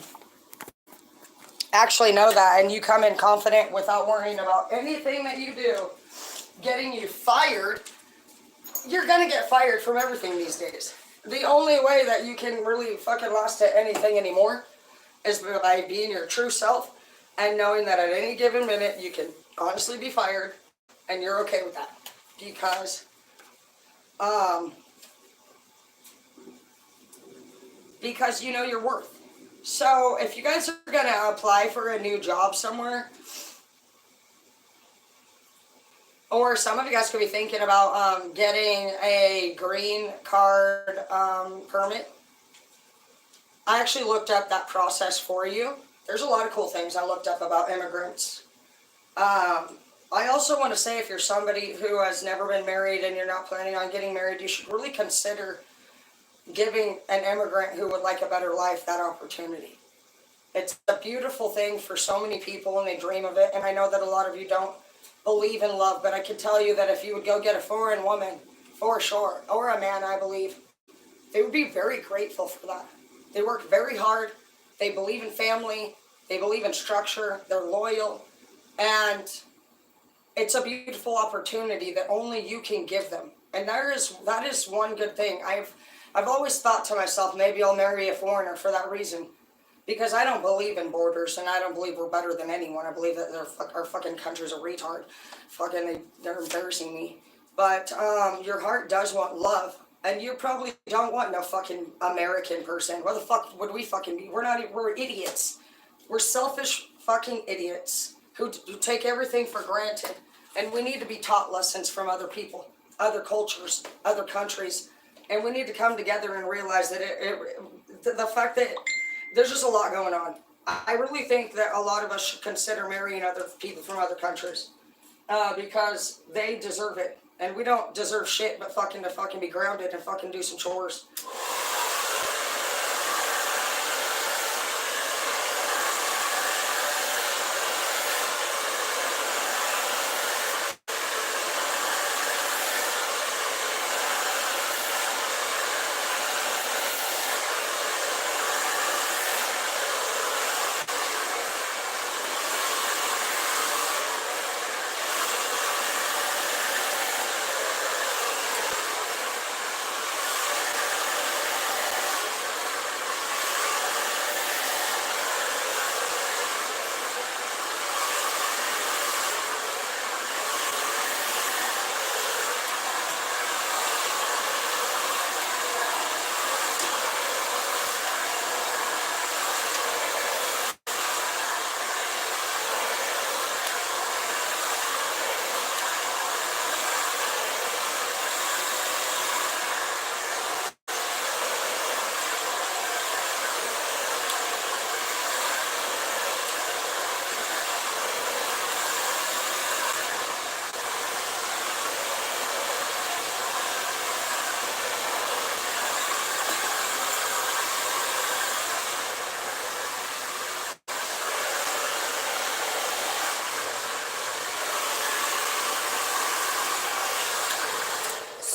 actually know that and you come in confident without worrying about anything that you do getting you fired, you're gonna get fired from everything these days. The only way that you can really fucking last at anything anymore is by being your true self and knowing that at any given minute you can honestly be fired and you're okay with that. Because you know your worth. So if you guys are going to apply for a new job somewhere, or some of you guys could be thinking about getting a green card permit, I actually looked up that process for you. There's a lot of cool things I looked up about immigrants. I also want to say if you're somebody who has never been married and you're not planning on getting married, you should really consider giving an immigrant who would like a better life that opportunity. It's a beautiful thing for so many people and they dream of it. And I know that a lot of you don't believe in love, but I can tell you that if you would go get a foreign woman, for sure, or a man, I believe, they would be very grateful for that. They work very hard. They believe in family. They believe in structure. They're loyal. And it's a beautiful opportunity that only you can give them. And that is one good thing. I've always thought to myself, maybe I'll marry a foreigner for that reason. Because I don't believe in borders, and I don't believe we're better than anyone. I believe that our fucking country's a retard. They're embarrassing me. But your heart does want love. And you probably don't want no fucking American person. What the fuck would we fucking be? We're idiots. We're selfish fucking idiots who take everything for granted. And we need to be taught lessons from other people, other cultures, other countries. And we need to come together and realize that the fact that there's just a lot going on. I really think that a lot of us should consider marrying other people from other countries because they deserve it. And we don't deserve shit but to be grounded and fucking do some chores.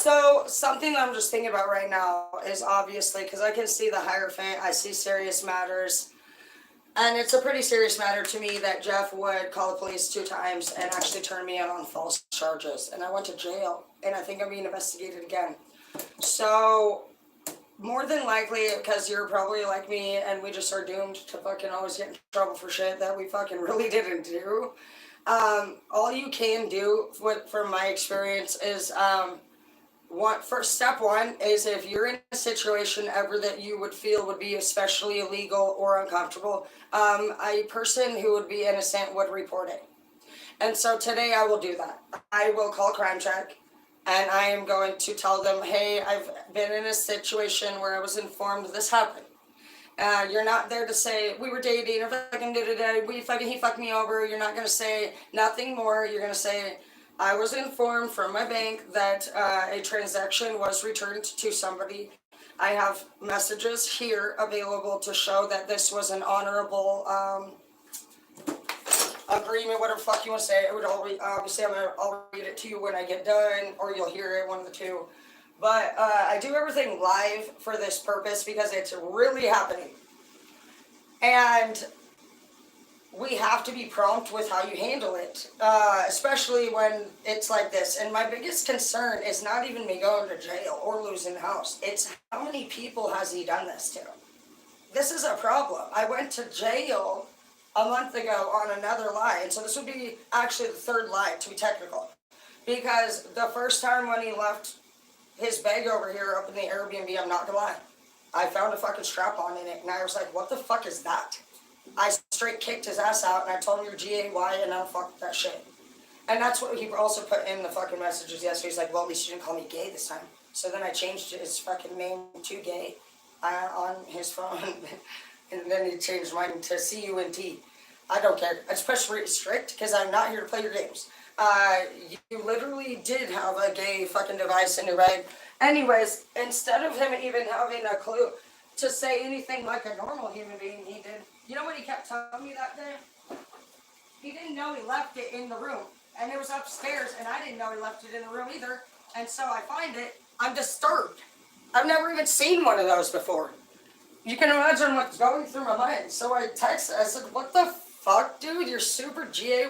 So something that I'm just thinking about right now is obviously, because I can see the Hierophant, I see serious matters. And it's a pretty serious matter to me that Jeff would call the police 2 times and actually turn me in on false charges. And I went to jail, and I think I'm being investigated again. So, more than likely, because you're probably like me, and we just are doomed to fucking always get in trouble for shit that we fucking really didn't do. All you can do, from my experience, is step one is if you're in a situation ever that you would feel would be especially illegal or uncomfortable, a person who would be innocent would report it. And so today I will do that. I will call Crime Check, and I am going to tell them, hey, I've been in a situation where I was informed this happened. You're not there to say we were dating or fucking he fucked me over. You're not gonna say nothing more. You're gonna say I was informed from my bank that a transaction was returned to somebody. I have messages here available to show that this was an honorable agreement, whatever fuck you want to say. It would obviously I'll read it to you when I get done, or you'll hear it, one of the two. But I do everything live for this purpose because it's really happening. And we have to be prompt with how you handle it, especially when it's like this. And my biggest concern is not even me going to jail or losing the house. It's how many people has he done this to? This is a problem. I went to jail a month ago on another lie. And so this would be actually the 3rd lie, to be technical. Because the first time when he left his bag over here up in the Airbnb, I'm not gonna lie, I found a fucking strap on in it, and I was like, what the fuck is that? I straight kicked his ass out, and I told him you're GAY, and now fuck that shit. And that's what he also put in the fucking messages yesterday. He's like, well, at least you didn't call me gay this time. So then I changed his fucking name to gay on his phone, and then he changed mine to CUNT. I don't care. I just press restrict because I'm not here to play your games. You literally did have a gay fucking device in your bag. Anyways, instead of him even having a clue to say anything like a normal human being, he did. You know what he kept telling me that day? He didn't know he left it in the room. And it was upstairs, and I didn't know he left it in the room either. And so I find it. I'm disturbed. I've never even seen one of those before. You can imagine what's going through my mind. So I texted, I said, what the fuck, dude? You're super GAY.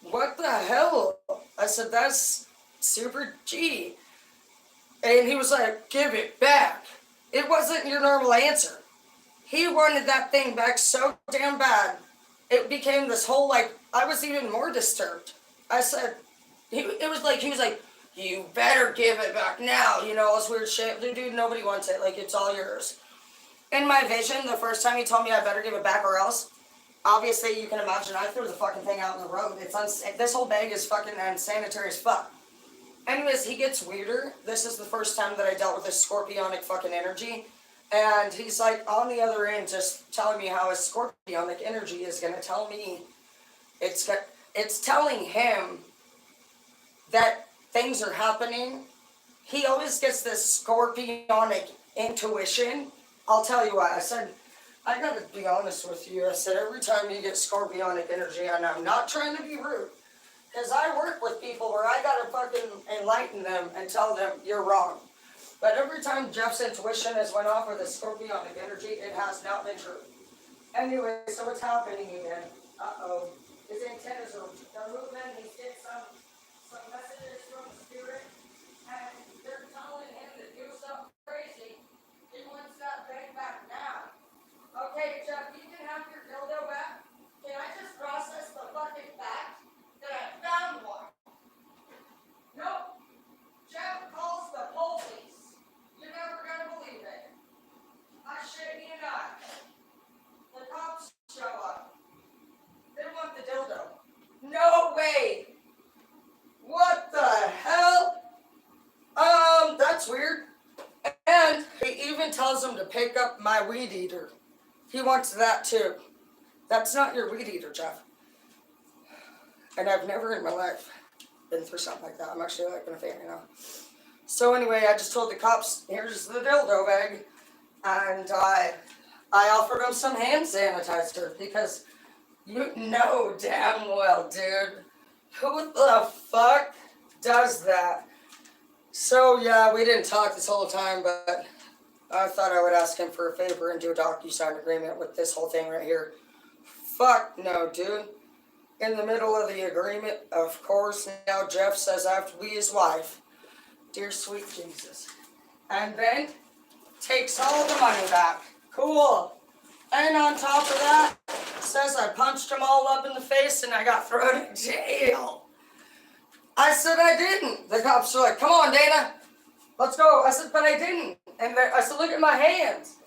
What the hell? I said, that's super G. And he was like, give it back. It wasn't your normal answer. He wanted that thing back so damn bad. It became this whole, like, I was even more disturbed. I said, he was like, you better give it back now. You know, all this weird shit. Dude, nobody wants it. Like, it's all yours. In my vision, the first time he told me I better give it back or else, obviously, you can imagine, I threw the fucking thing out in the road. This whole bag is fucking unsanitary as fuck. Anyways, he gets weirder. This is the first time that I dealt with this scorpionic fucking energy. And he's like on the other end just telling me how his scorpionic energy is going to tell me. It's telling him that things are happening. He always gets this scorpionic intuition. I'll tell you why. I said, I gotta be honest with you. I said, every time you get scorpionic energy, and I'm not trying to be rude, because I work with people where I gotta fucking enlighten them and tell them you're wrong. But every time Jeff's intuition has went off with a scorpionic energy, it has not been true. Anyway, so what's happening again? Uh-oh. His antennas are moving. He's getting some messages from the spirit, and they're telling him to do something crazy. He wants that thing back now. Okay, Jeff, you can have your dildo back. Can I just process the fucking fact that I found one? Nope. Jeff calls the police. You're never gonna believe it. I shit you not. The cops show up. They want the dildo. No way. What the hell? That's weird. And he even tells them to pick up my weed eater. He wants that too. That's not your weed eater, Jeff. And I've never in my life been through something like that. I'm actually like a fan, you know. So anyway, I just told the cops, here's the dildo bag. And I offered him some hand sanitizer because you know damn well, dude. Who the fuck does that? So yeah, we didn't talk this whole time, but I thought I would ask him for a favor and do a DocuSign agreement with this whole thing right here. Fuck no, dude. In the middle of the agreement, of course, now Jeff says I have to be his wife. Dear sweet Jesus. And then takes all the money back. Cool. And on top of that, says I punched them all up in the face and I got thrown in jail. I said I didn't. The cops were like, come on, Dana, let's go. I said, but I didn't. And I said, look at my hands.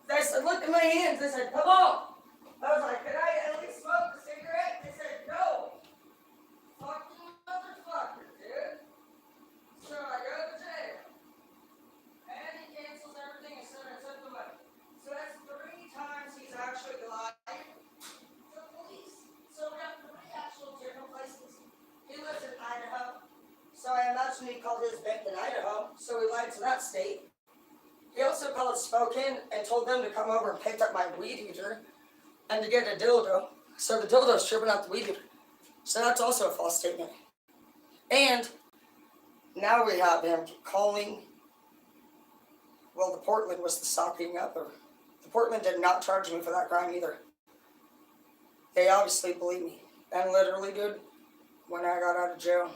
They said, look at my hands. They said, come on. I was like, can I at least smoke a cigarette? They said, no. Fucking motherfucker, dude. So I go to jail. And he cancels everything and said I took the money. So that's 3 times he's actually lied to the police. So we have 3 actual different places. He lives in Idaho. So I imagine he called his bank in Idaho. So he lied to that state. He also called Spokane and told them to come over and pick up my weed eater and to get a dildo. So the dildo's tripping out the weed eater. So that's also a false statement. And now we have him calling. Well, the Portland was the stocking up. The Portland did not charge me for that crime either. They obviously believe me. And literally, dude, when I got out of jail,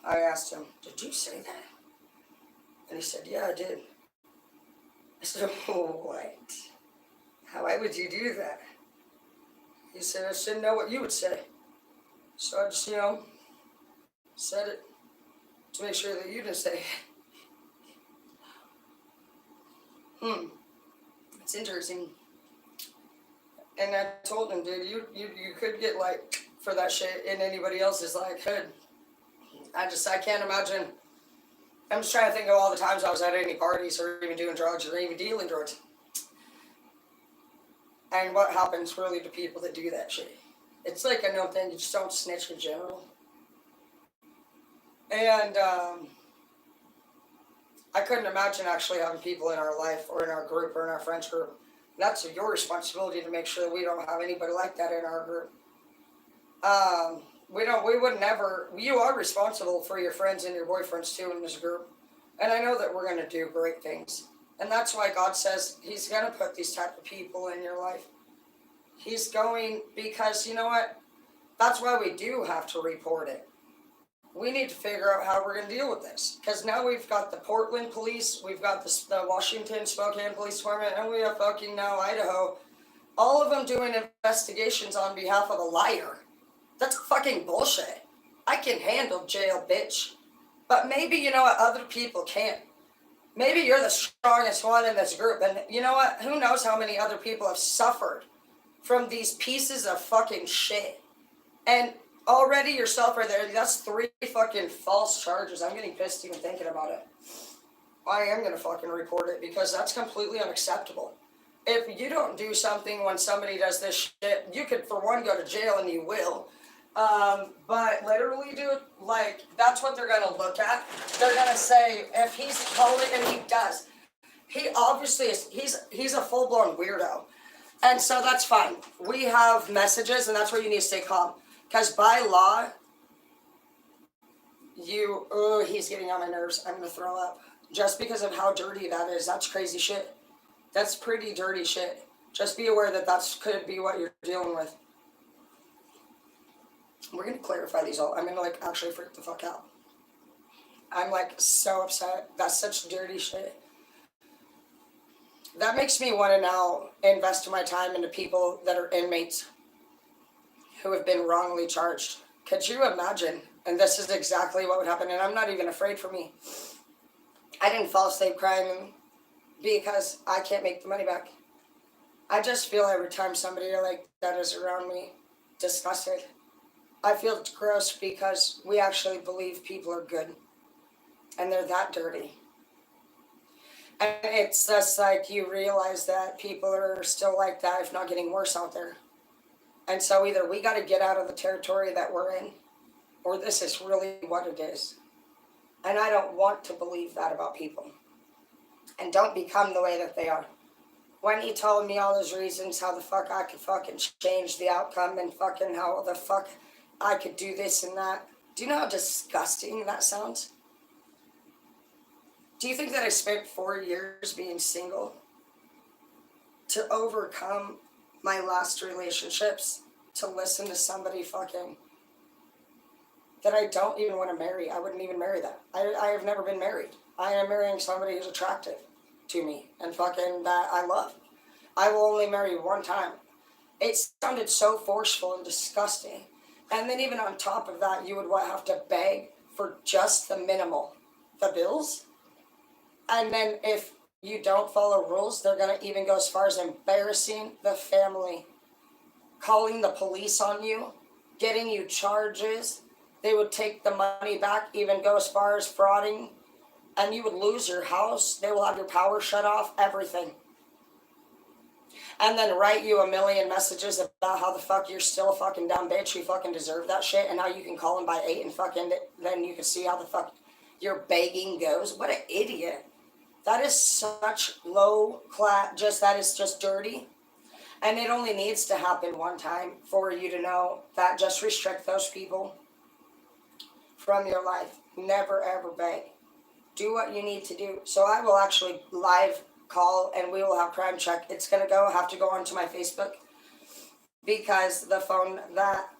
I asked him, did you say that? And he said, yeah, I did. I said, oh, what? Why would you do that? He said, I just didn't know what you would say. So I just, said it to make sure that you didn't say it. It's interesting. And I told him, dude, you could get like for that shit in anybody else's like hood. I can't imagine. I'm just trying to think of all the times I was at any parties or even doing drugs or even dealing drugs. And what happens really to people that do that shit. It's like a known thing, you just don't snitch in general. And I couldn't imagine actually having people in our life or in our group or in our friends group. That's your responsibility to make sure that we don't have anybody like that in our group. We would never, you are responsible for your friends and your boyfriends too in this group. And I know that we're going to do great things. And that's why God says he's going to put these type of people in your life. He's going, because you know what? That's why we do have to report it. We need to figure out how we're going to deal with this. Because now we've got the Portland police, we've got the Washington, Spokane Police Department, and we have fucking now Idaho. All of them doing investigations on behalf of a liar. That's fucking bullshit. I can handle jail, bitch. But maybe, you know what, other people can't. Maybe you're the strongest one in this group. And you know what, who knows how many other people have suffered from these pieces of fucking shit. And already yourself right there, that's 3 fucking false charges. I'm getting pissed even thinking about it. I am going to fucking report it because that's completely unacceptable. If you don't do something when somebody does this shit, you could, for one, go to jail, and you will. But literally, dude, like, that's what they're going to look at. They're going to say, if he's calling, and he does, he obviously is, he's a full-blown weirdo. And so that's fine. We have messages, and that's where you need to stay calm. Because by law, he's getting on my nerves. I'm going to throw up. Just because of how dirty that is. That's crazy shit. That's pretty dirty shit. Just be aware that could be what you're dealing with. We're going to clarify these all. I'm going to, like, actually freak the fuck out. I'm, like, so upset. That's such dirty shit. That makes me want to now invest my time into people that are inmates who have been wrongly charged. Could you imagine? And this is exactly what would happen. And I'm not even afraid for me. I didn't fall asleep crying because I can't make the money back. I just feel every time somebody like that is around me disgusted. I feel gross because we actually believe people are good. And they're that dirty. And it's just like you realize that people are still like that, if not getting worse out there. And so either we got to get out of the territory that we're in, or this is really what it is. And I don't want to believe that about people. And don't become the way that they are. When he told me all his reasons how the fuck I could fucking change the outcome and fucking how the fuck I could do this and that. Do you know how disgusting that sounds? Do you think that I spent 4 years being single to overcome my last relationships to listen to somebody fucking that I don't even want to marry? I wouldn't even marry that. I have never been married. I am marrying somebody who's attractive to me and fucking that I love. I will only marry one time. It sounded so forceful and disgusting. And then even on top of that, you would have to beg for just the minimal, the bills. And then if you don't follow rules, they're going to even go as far as embarrassing the family, calling the police on you, getting you charges. They would take the money back, even go as far as frauding, and you would lose your house. They will have your power shut off, everything. And then write you a million messages about how the fuck you're still a fucking dumb bitch, you fucking deserve that shit, and now you can call them by 8 and fucking, then you can see how the fuck your begging goes. What an idiot. That is such low class, that is just dirty. And it only needs to happen one time for you to know that. Just restrict those people from your life. Never ever beg. Do what you need to do. So I will actually live call and we will have crime check. It's going to have to go onto my Facebook because the phone that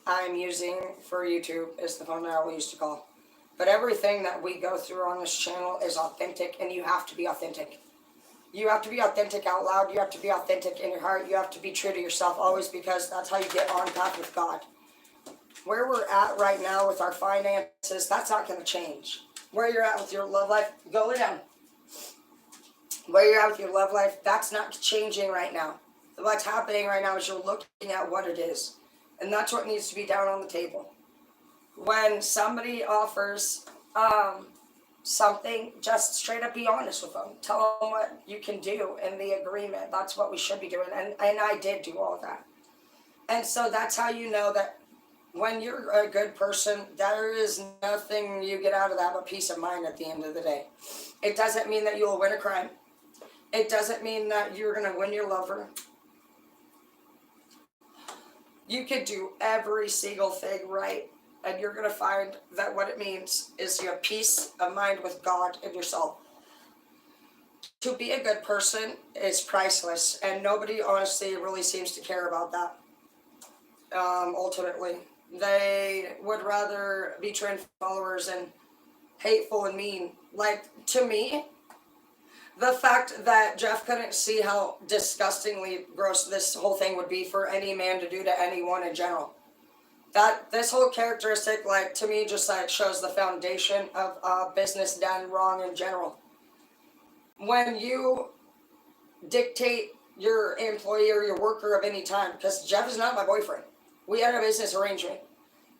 I'm using for YouTube is the phone that I will use to call. But everything that we go through on this channel is authentic, and you have to be authentic. You have to be authentic out loud. You have to be authentic in your heart. You have to be true to yourself always, because that's how you get on path with God. Where we're at right now with our finances, that's not going to change. Where you're at with your love life, go down. Where you're at with your love life, that's not changing right now. What's happening right now is you're looking at what it is. And that's what needs to be down on the table. When somebody offers something, just straight up be honest with them. Tell them what you can do in the agreement. That's what we should be doing. And I did do all of that. And so that's how you know that when you're a good person, there is nothing you get out of that but peace of mind at the end of the day. It doesn't mean that you'll win a crime. It doesn't mean that you're going to win your lover. You could do every single thing right, and you're going to find that what it means is you have peace of mind with God and yourself. To be a good person is priceless, and nobody honestly really seems to care about that. Ultimately, they would rather be trend followers and hateful and mean. Like, to me, the fact that Jeff couldn't see how disgustingly gross this whole thing would be for any man to do to anyone in general. That this whole characteristic, like, to me, just like shows the foundation of business done wrong in general. When you dictate your employee or your worker of any time, because Jeff is not my boyfriend. We had a business arrangement,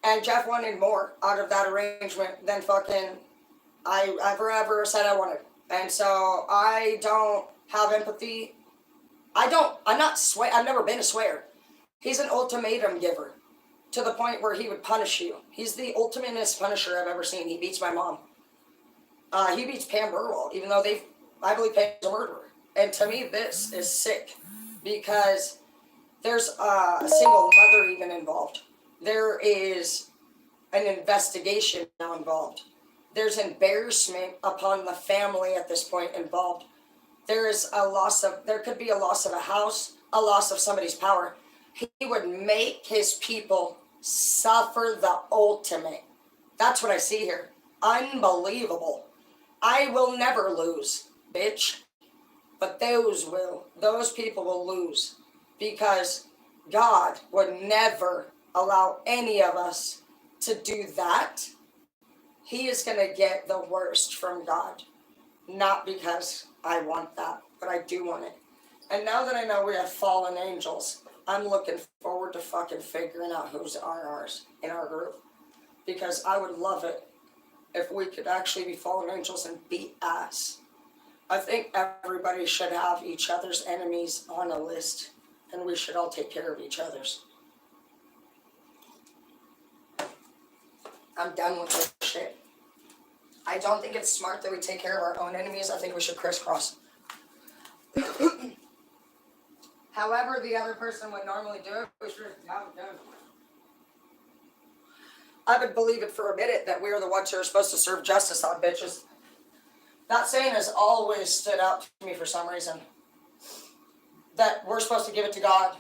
and Jeff wanted more out of that arrangement than fucking I ever said I wanted. And so I don't have empathy. I've never been a swear. He's an ultimatum giver to the point where he would punish you. He's the ultimatest punisher I've ever seen. He beats my mom. He beats Pam Burwell, even though I believe Pam's a murderer. And to me, this is sick because there's a single mother even involved. There is an investigation now involved. There's embarrassment upon the family at this point involved. There could be a loss of a house, a loss of somebody's power. He would make his people suffer the ultimate. That's what I see here. Unbelievable. I will never lose, bitch. But those people will lose, because God would never allow any of us to do that. He is going to get the worst from God. Not because I want that, but I do want it. And now that I know we have fallen angels, I'm looking forward to fucking figuring out who's ours in our group. Because I would love it if we could actually be fallen angels and beat ass. I think everybody should have each other's enemies on a list, and we should all take care of each other's. I'm done with this shit. I don't think it's smart that we take care of our own enemies. I think we should crisscross. However the other person would normally do it, we should have it done. I would believe it for a minute that we are the ones who are supposed to serve justice on bitches. That saying has always stood out to me for some reason. That we're supposed to give it to God.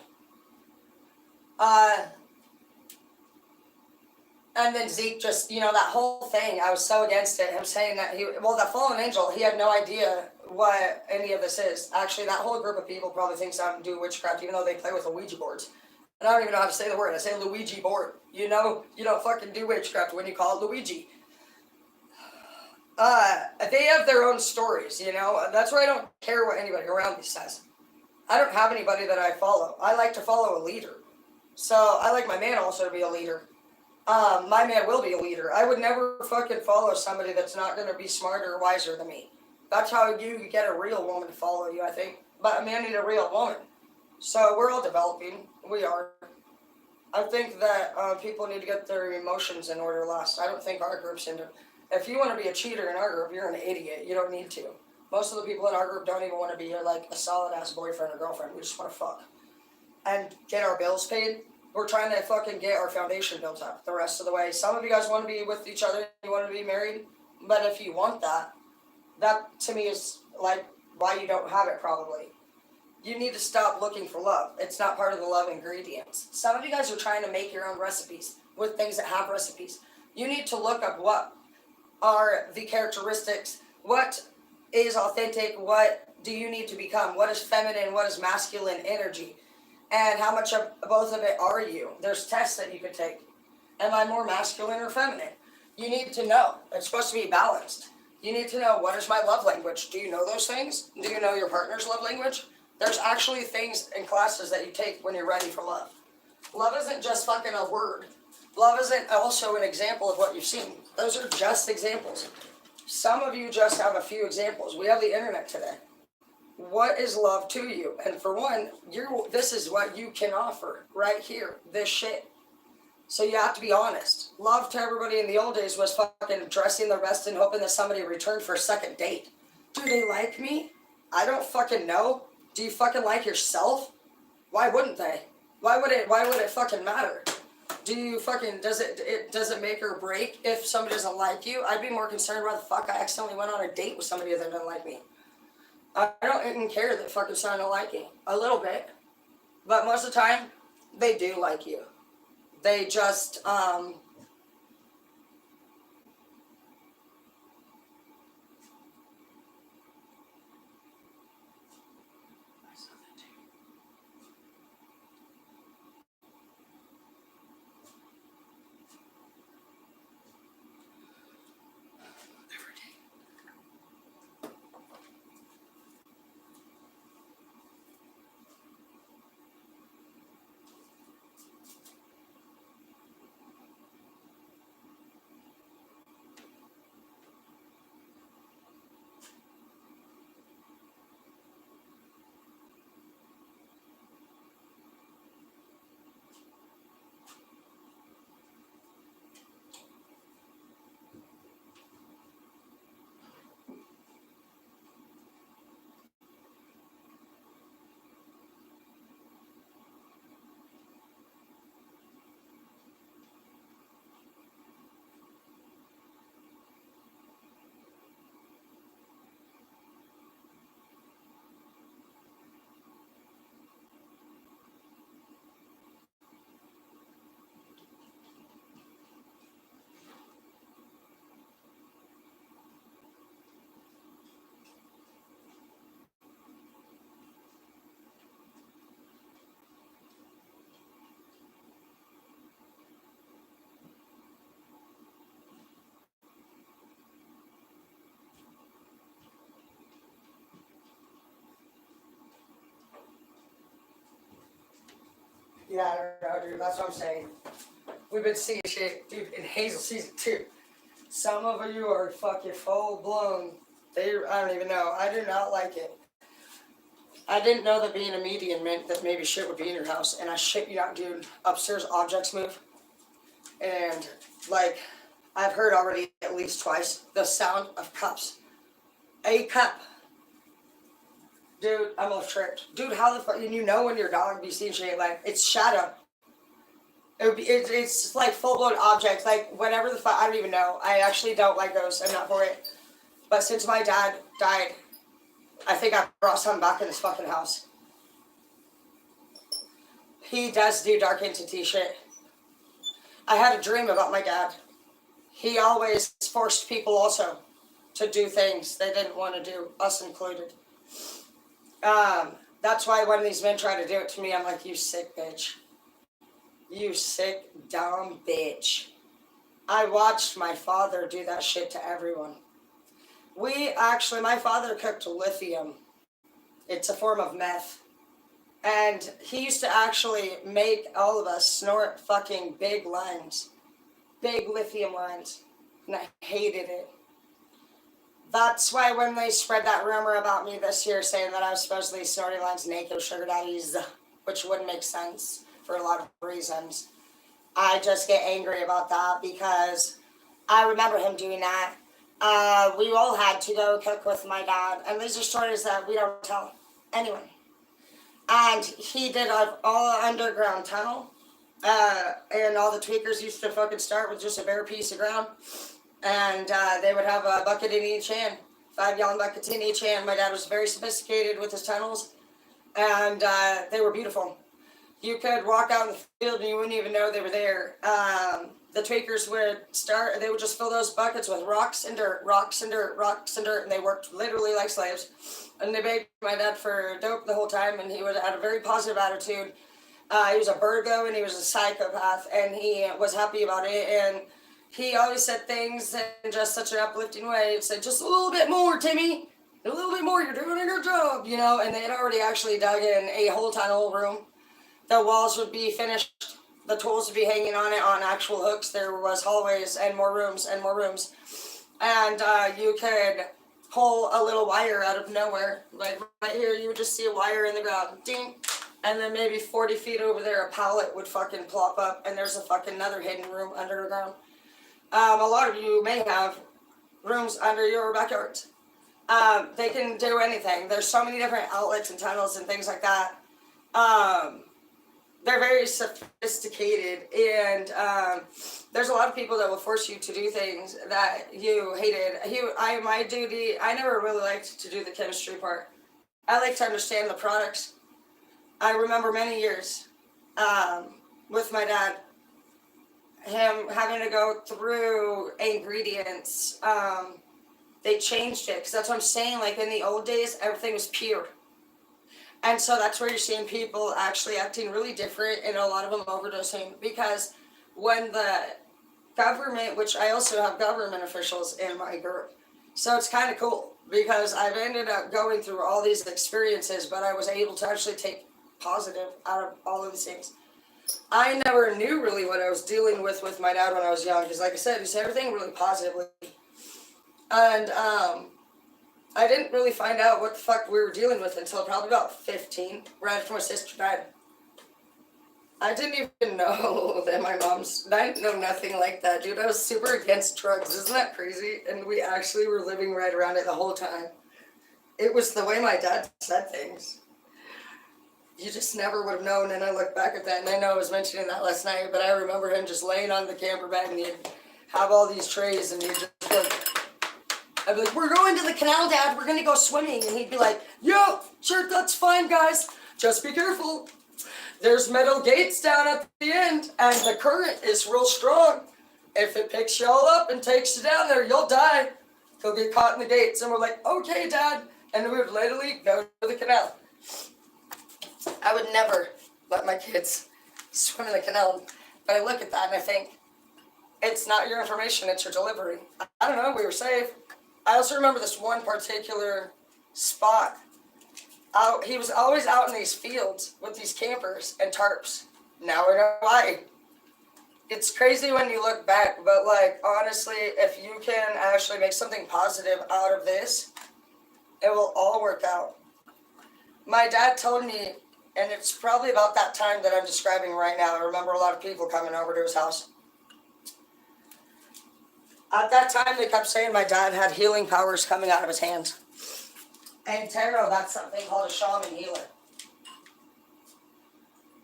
And then Zeke just, that whole thing, I was so against it. Him saying that that fallen angel, he had no idea what any of this is. Actually, that whole group of people probably thinks I don't do witchcraft, even though they play with the Ouija boards. And I don't even know how to say the word. I say Luigi board. You don't fucking do witchcraft when you call it Luigi. They have their own stories, That's why I don't care what anybody around me says. I don't have anybody that I follow. I like to follow a leader. So I like my man also to be a leader. My man will be a leader. I would never fucking follow somebody that's not going to be smarter or wiser than me. That's how you get a real woman to follow you, I think. But a man needs a real woman. So we're all developing. We are. I think that people need to get their emotions in order last. I don't think our group's into... If you want to be a cheater in our group, you're an idiot. You don't need to. Most of the people in our group don't even want to be like a solid-ass boyfriend or girlfriend. We just want to fuck. And get our bills paid. We're trying to fucking get our foundation built up the rest of the way. Some of you guys want to be with each other, you want to be married, but if you want that to me is like why you don't have it probably. You need to stop looking for love. It's not part of the love ingredients. Some of you guys are trying to make your own recipes with things that have recipes. You need to look up what are the characteristics, what is authentic, what do you need to become, what is feminine, what is masculine energy. And how much of both of it are you? There's tests that you could take. Am I more masculine or feminine? You need to know. It's supposed to be balanced. You need to know, what is my love language? Do you know those things? Do you know your partner's love language? There's actually things in classes that you take when you're ready for love. Love isn't just fucking a word. Love isn't also an example of what you've seen. Those are just examples. Some of you just have a few examples. We have the internet today. What is love to you? And for one, this is what you can offer right here, this shit. So you have to be honest. Love to everybody in the old days was fucking dressing their best and hoping that somebody returned for a second date. Do they like me? I don't fucking know. Do you fucking like yourself? Why wouldn't they? Why would it fucking matter? Do you fucking, does it make or break if somebody doesn't like you? I'd be more concerned why the fuck I accidentally went on a date with somebody that doesn't like me. I don't even care that fucking someone don't like you. A little bit. But most of the time, they do like you. They just, yeah, I don't know, dude. That's what I'm saying. We've been seeing shit, dude, in Hazel season 2. Some of you are fucking full blown. I don't even know. I do not like it. I didn't know that being a medium meant that maybe shit would be in your house. And I shit you not, dude. Upstairs objects move. And, like, I've heard already at least twice the sound of cups. A cup. Dude, I'm almost tripped. Dude, how the fuck? And you know when your dog be seeing shit, like, it's shadow. It's like full-blown objects, like, whatever the fuck, I don't even know. I actually don't like those. I'm not for it. But since my dad died, I think I brought something back in this fucking house. He does do dark entity shit. I had a dream about my dad. He always forced people also to do things they didn't want to do, us included. That's why when these men try to do it to me, I'm like, you sick bitch. You sick, dumb bitch. I watched my father do that shit to everyone. My father cooked lithium. It's a form of meth. And he used to actually make all of us snort fucking big lines. Big lithium lines. And I hated it. That's why when they spread that rumor about me this year saying that I was supposedly snorting lines naked sugar daddies, which wouldn't make sense for a lot of reasons, I just get angry about that because I remember him doing that. We all had to go cook with my dad, and these are stories that we don't tell anyone. And he did all underground tunnel, and all the tweakers used to fucking start with just a bare piece of ground, and they would have a bucket in each hand, 5-gallon buckets in each hand. My dad was very sophisticated with his tunnels, and they were beautiful. You could walk out in the field and you wouldn't even know they were there. The tweakers they would just fill those buckets with rocks and dirt, rocks and dirt, rocks and dirt, and they worked literally like slaves. And they begged my dad for dope the whole time, and he had a very positive attitude. He was a Virgo, and he was a psychopath, and he was happy about it, and he always said things in just such an uplifting way. He said, just a little bit more, Timmy, a little bit more, you're doing a good job, you know, and they had already actually dug in a whole tunnel room. The walls would be finished. The tools would be hanging on it on actual hooks. There was hallways and more rooms and more rooms. And you could pull a little wire out of nowhere. Like right here, you would just see a wire in the ground. Ding. And then maybe 40 feet over there, a pallet would fucking plop up. And there's a fucking another hidden room underground. A lot of you may have rooms under your backyards. They can do anything. There's so many different outlets and tunnels and things like that. They're very sophisticated, and there's a lot of people that will force you to do things that you hated. I never really liked to do the chemistry part. I like to understand the products. I remember many years with my dad, him having to go through ingredients. They changed it, because that's what I'm saying. Like in the old days, everything was pure. And so that's where you're seeing people actually acting really different, and a lot of them overdosing, because when the government, which I also have government officials in my group, so it's kind of cool because I've ended up going through all these experiences, but I was able to actually take positive out of all of these things. I never knew really what I was dealing with my dad when I was young, because like I said, he said everything really positively. And I didn't really find out what the fuck we were dealing with until probably about 15, right after my sister died. I didn't even know that I didn't know nothing like that, dude. I was super against drugs. Isn't that crazy? And we actually were living right around it the whole time. It was the way my dad said things. You just never would have known, and I look back at that, and I know I was mentioning that last night, but I remember him just laying on the camper bed, and he'd have all these trays, and he'd just look. I'd be like, we're going to the canal, Dad. We're going to go swimming. And he'd be like, yo, sure, that's fine, guys. Just be careful. There's metal gates down at the end, and the current is real strong. If it picks you all up and takes you down there, you'll die. You'll get caught in the gates. And we're like, okay, Dad. And we would literally go to the canal. I would never let my kids swim in the canal. But I look at that and I think, it's not your information, it's your delivery. I don't know, we were safe. I also remember this one particular spot. He was always out in these fields with these campers and tarps. Now I know why. It's crazy when you look back, but like, honestly, if you can actually make something positive out of this, it will all work out. My dad told me, and it's probably about that time that I'm describing right now. I remember a lot of people coming over to his house. At that time, they kept saying my dad had healing powers coming out of his hands. And tarot, that's something called a shaman healer.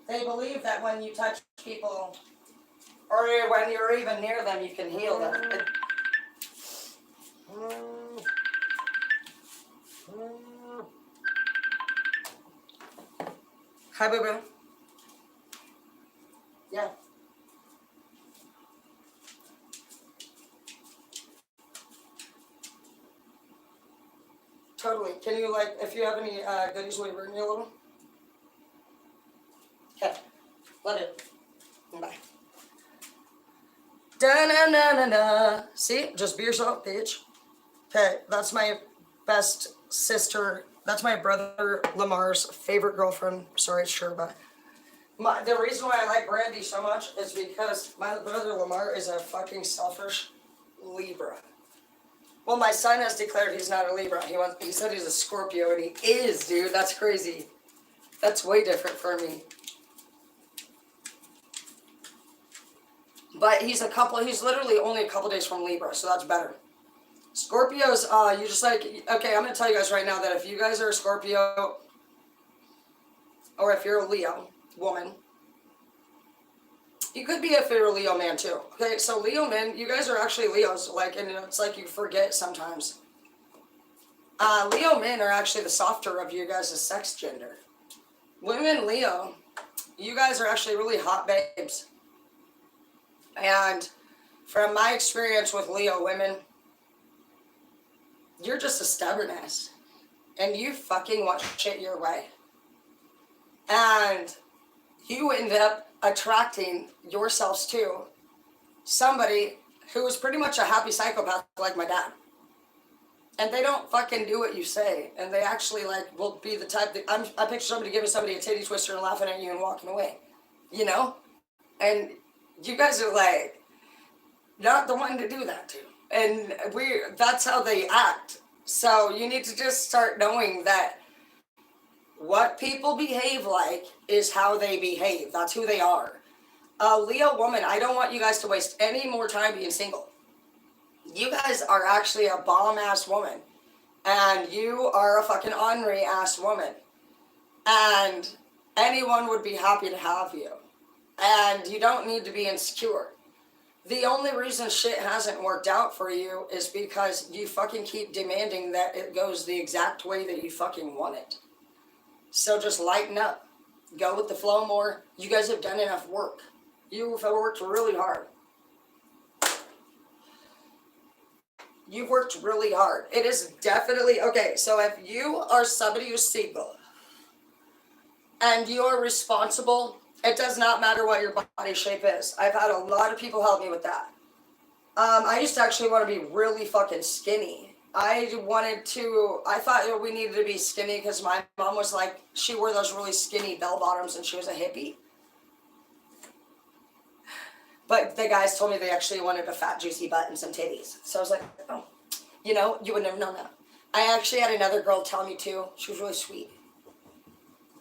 They believe that when you touch people, or when you're even near them, you can heal them. Hi, boo-boo. Yeah. Totally. Can you, like, if you have any goodies, will you bring me a little? Okay. Love it. Bye. Da-na-na-na-na. See? Just be yourself, bitch. Okay, that's my best sister. That's my brother Lamar's favorite girlfriend. Sorry, sure, but the reason why I like Brandy so much is because my brother Lamar is a fucking selfish Libra. Well, my son has declared he's not a Libra. He said he's a Scorpio, and he is, dude. That's crazy. That's way different for me. But he's literally only a couple days from Libra, so that's better. Scorpios, you just like, okay, I'm going to tell you guys right now that if you guys are a Scorpio, or if you're a Leo woman, you could be if you're a Leo man too. Okay, so Leo men, you guys are actually Leos, like, and it's like you forget sometimes. Leo men are actually the softer of you guys' sex gender. Women Leo, you guys are actually really hot babes. And from my experience with Leo women, you're just a stubborn ass. And you fucking want shit your way. And you end up attracting yourselves to somebody who is pretty much a happy psychopath like my dad. And they don't fucking do what you say. And they actually, like, will be the type that... I picture somebody giving somebody a titty twister and laughing at you and walking away. You know? And you guys are, like, not the one to do that to. And that's how they act. So you need to just start knowing that what people behave like is how they behave. That's who they are. A Leo woman, I don't want you guys to waste any more time being single. You guys are actually a bomb-ass woman. And you are a fucking ornery-ass woman. And anyone would be happy to have you. And you don't need to be insecure. The only reason shit hasn't worked out for you is because you fucking keep demanding that it goes the exact way that you fucking want it. So just lighten up. Go with the flow more. You guys have done enough work. You've worked really hard. You've worked really hard. It is definitely... Okay, so if you are somebody who's single and you are responsible, it does not matter what your body shape is. I've had a lot of people help me with that. I used to actually want to be really fucking skinny. I thought we needed to be skinny because my mom was like, she wore those really skinny bell bottoms and she was a hippie. But the guys told me they actually wanted a fat, juicy butt and some titties. So I was like, oh, you know, you would never know that. I actually had another girl tell me too. She was really sweet.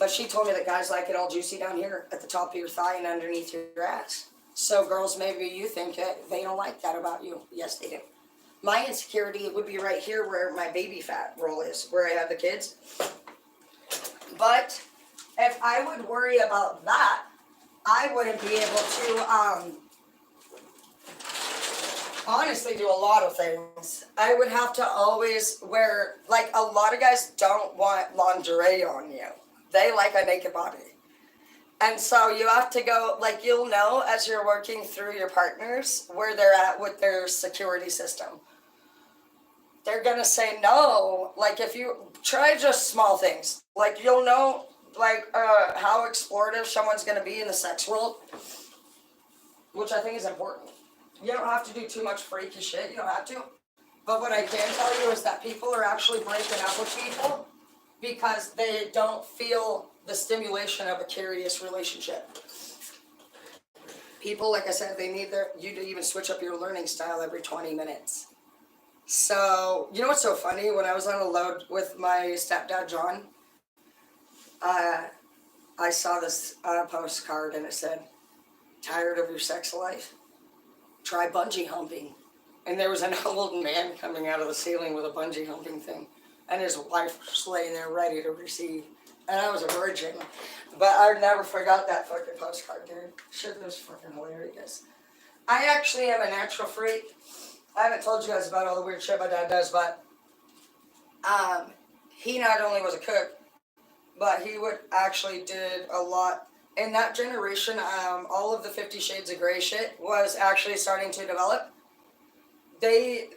But she told me that guys like it all juicy down here at the top of your thigh and underneath your ass. So girls, maybe you think that they don't like that about you. Yes, they do. My insecurity would be right here where my baby fat roll is, where I have the kids. But if I would worry about that, I wouldn't be able to honestly do a lot of things. I would have to always wear, like, a lot of guys don't want lingerie on you. They like a naked body. And so you have to go, like, you'll know as you're working through your partners where they're at with their security system. They're going to say no. Like, if you try just small things, like, you'll know, like, how explorative someone's going to be in the sex world, which I think is important. You don't have to do too much freaky shit. You don't have to. But what I can tell you is that people are actually breaking up with people because they don't feel the stimulation of a curious relationship. People, like I said, they need you to even switch up your learning style every 20 minutes. So, you know what's so funny? When I was on a load with my stepdad, John, I saw this postcard and it said, "Tired of your sex life? Try bungee humping." And there was an old man coming out of the ceiling with a bungee humping thing. And his wife was laying there ready to receive. And I was a virgin. But I never forgot that fucking postcard, dude. Shit was fucking hilarious. I actually am a natural freak. I haven't told you guys about all the weird shit my dad does, but he not only was a cook, but he would actually did a lot. In that generation, all of the 50 Shades of Grey shit was actually starting to develop. This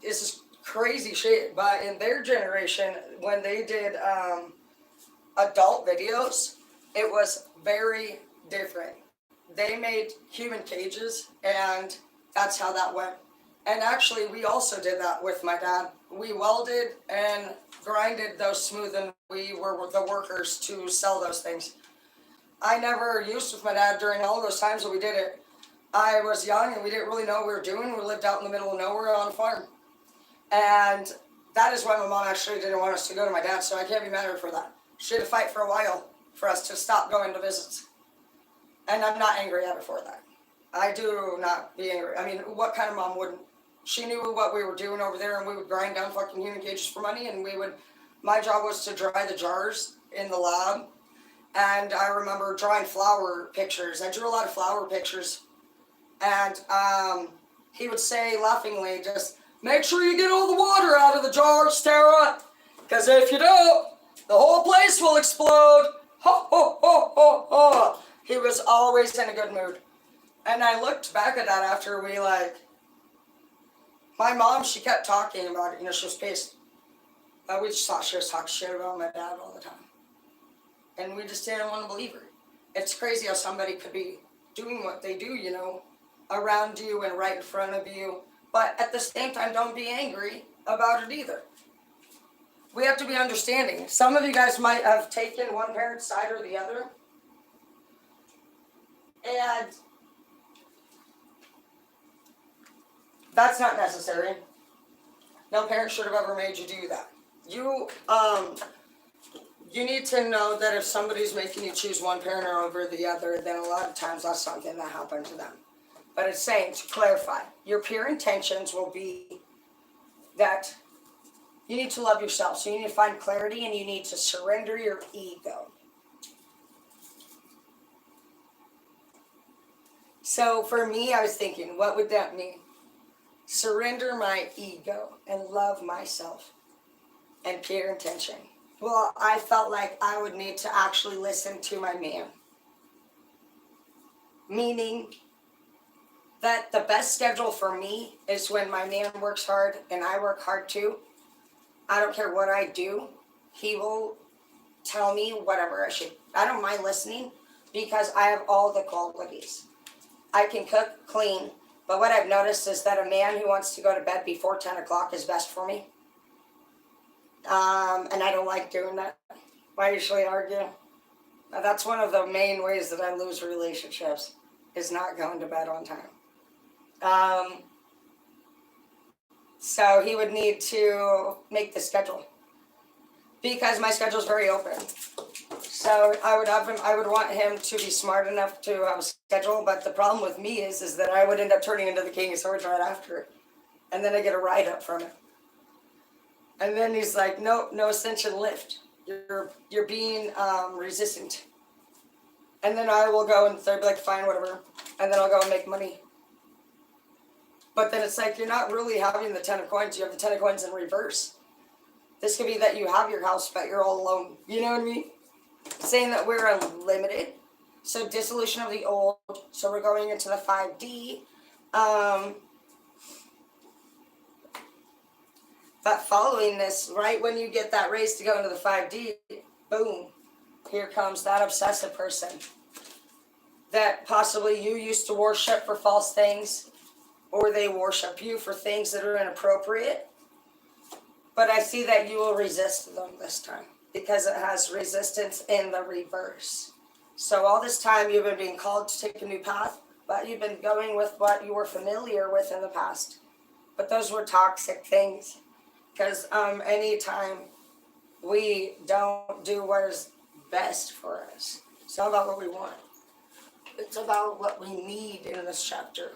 is crazy shit, but in their generation, when they did adult videos, it was very different. They made human cages, and that's how that went. And actually, we also did that with my dad. We welded and grinded those smooth, and we were the workers to sell those things. I never used with my dad during all of those times that we did it. I was young, and we didn't really know what we were doing. We lived out in the middle of nowhere on a farm. And that is why my mom actually didn't want us to go to my dad, so I can't be mad at her for that. She had to fight for a while for us to stop going to visits. And I'm not angry at her for that. I do not be angry. I mean, what kind of mom wouldn't? She knew what we were doing over there, and we would grind down fucking human cages for money, and my job was to dry the jars in the lab. And I remember drawing flower pictures. I drew a lot of flower pictures. And he would say laughingly, just, make sure you get all the water out of the jars, Tara. Because if you don't, the whole place will explode. Ho, ho, ho, ho, ho. He was always in a good mood. And I looked back at that after my mom, she kept talking about it. She was pissed. But we just thought she was talking shit about my dad all the time. And we just didn't want to believe her. It's crazy how somebody could be doing what they do, around you and right in front of you. But at the same time, don't be angry about it either. We have to be understanding. Some of you guys might have taken one parent's side or the other. And that's not necessary. No parent should have ever made you do that. You need to know that if somebody's making you choose one parent over the other, then a lot of times that's something that happened to them. But it's saying, to clarify, your pure intentions will be that you need to love yourself. So you need to find clarity, and you need to surrender your ego. So for me, I was thinking, what would that mean? Surrender my ego and love myself and pure intention. Well, I felt like I would need to actually listen to my man. Meaning that the best schedule for me is when my man works hard and I work hard too. I don't care what I do. He will tell me whatever I should. I don't mind listening because I have all the qualities. I can cook, clean, but what I've noticed is that a man who wants to go to bed before 10 o'clock is best for me. And I don't like doing that. I usually argue. That's one of the main ways that I lose relationships, is not going to bed on time. So he would need to make the schedule, because my schedule is very open. So I would want him to be smart enough to have a schedule, but the problem with me is that I would end up turning into the King of Swords right after it. And then I get a write-up from it. And then he's like, nope, no ascension lift. You're being resistant. And then I will go and they'll be like, fine, whatever. And then I'll go and make money. But then it's like, you're not really having the 10 of coins. You have the 10 of coins in reverse. This could be that you have your house, but you're all alone. You know what I mean? Saying that we're unlimited. So dissolution of the old. So we're going into the 5D. But following this, right when you get that raise to go into the 5D, boom, here comes that obsessive person that possibly you used to worship for false things, or they worship you for things that are inappropriate. But I see that you will resist them this time, because it has resistance in the reverse. So all this time you've been being called to take a new path, but you've been going with what you were familiar with in the past. But those were toxic things. Because anytime we don't do what is best for us, it's not about what we want. It's about what we need in this chapter.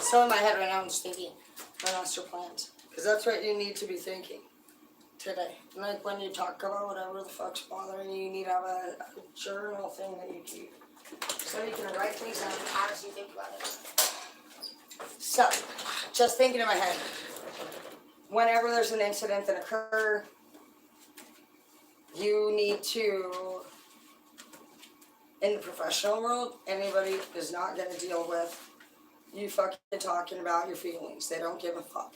So in my head right now, I'm just thinking my master plans. Because that's what you need to be thinking today. Like when you talk about whatever the fuck's bothering you, you need to have a journal thing that you keep. So you can write things down as you think about it. So, just thinking in my head, whenever there's an incident that occurs, you need to, in the professional world, anybody is not going to deal with you fucking talking about your feelings. They don't give a fuck.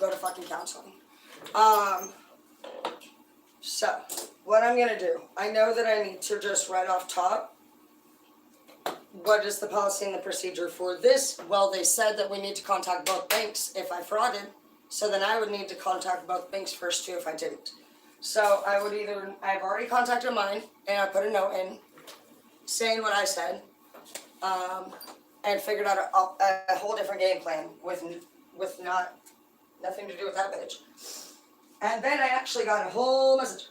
Go to fucking counseling. So, what I'm going to do, I know that I need to just right off top, what is the policy and the procedure for this? Well, they said that we need to contact both banks if I frauded. So then I would need to contact both banks first too if I didn't. So I would either, I've already contacted mine and I put a note in saying what I said, and figured out a whole different game plan with nothing to do with that bitch. And then I actually got a whole message.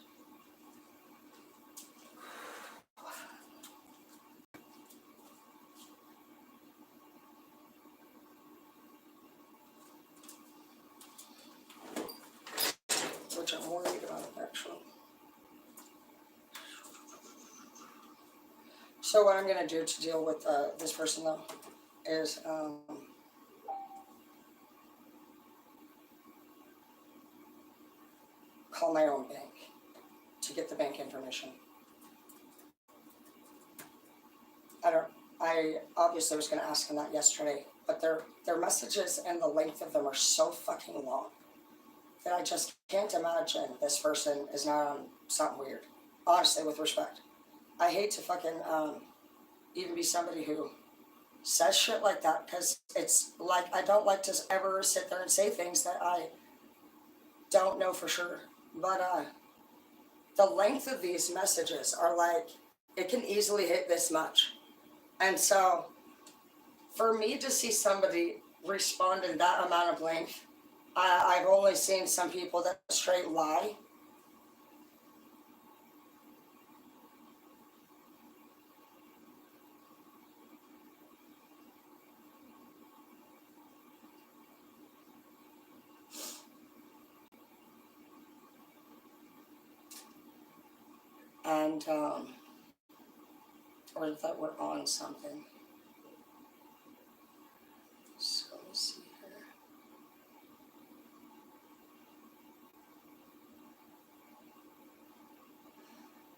Which I'm worried about, actually. So what I'm going to do to deal with this person, though, is call my own bank to get the bank information. I obviously was going to ask them that yesterday, but their messages and the length of them are so fucking long that I just can't imagine this person is not on something weird. Honestly, with respect. I hate to fucking even be somebody who says shit like that, because it's like I don't like to ever sit there and say things that I don't know for sure. But the length of these messages are like, it can easily hit this much. And so for me to see somebody respond in that amount of length, I've only seen some people that straight lie. And, or that we're on something. So let's see here.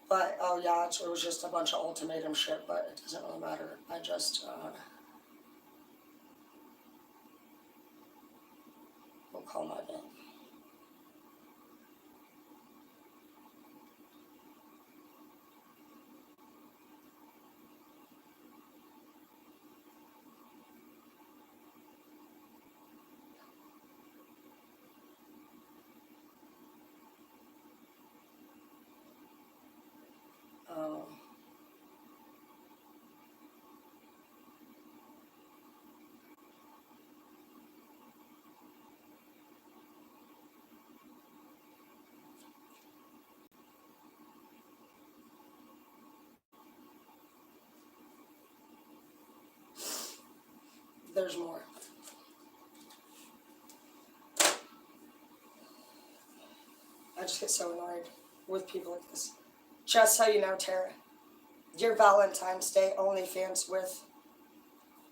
But, oh yeah, it was just a bunch of ultimatum shit, but it doesn't really matter. I just, will call my bank. There's more. I just get so annoyed with people like this. Just so you know, Tara, your Valentine's Day OnlyFans with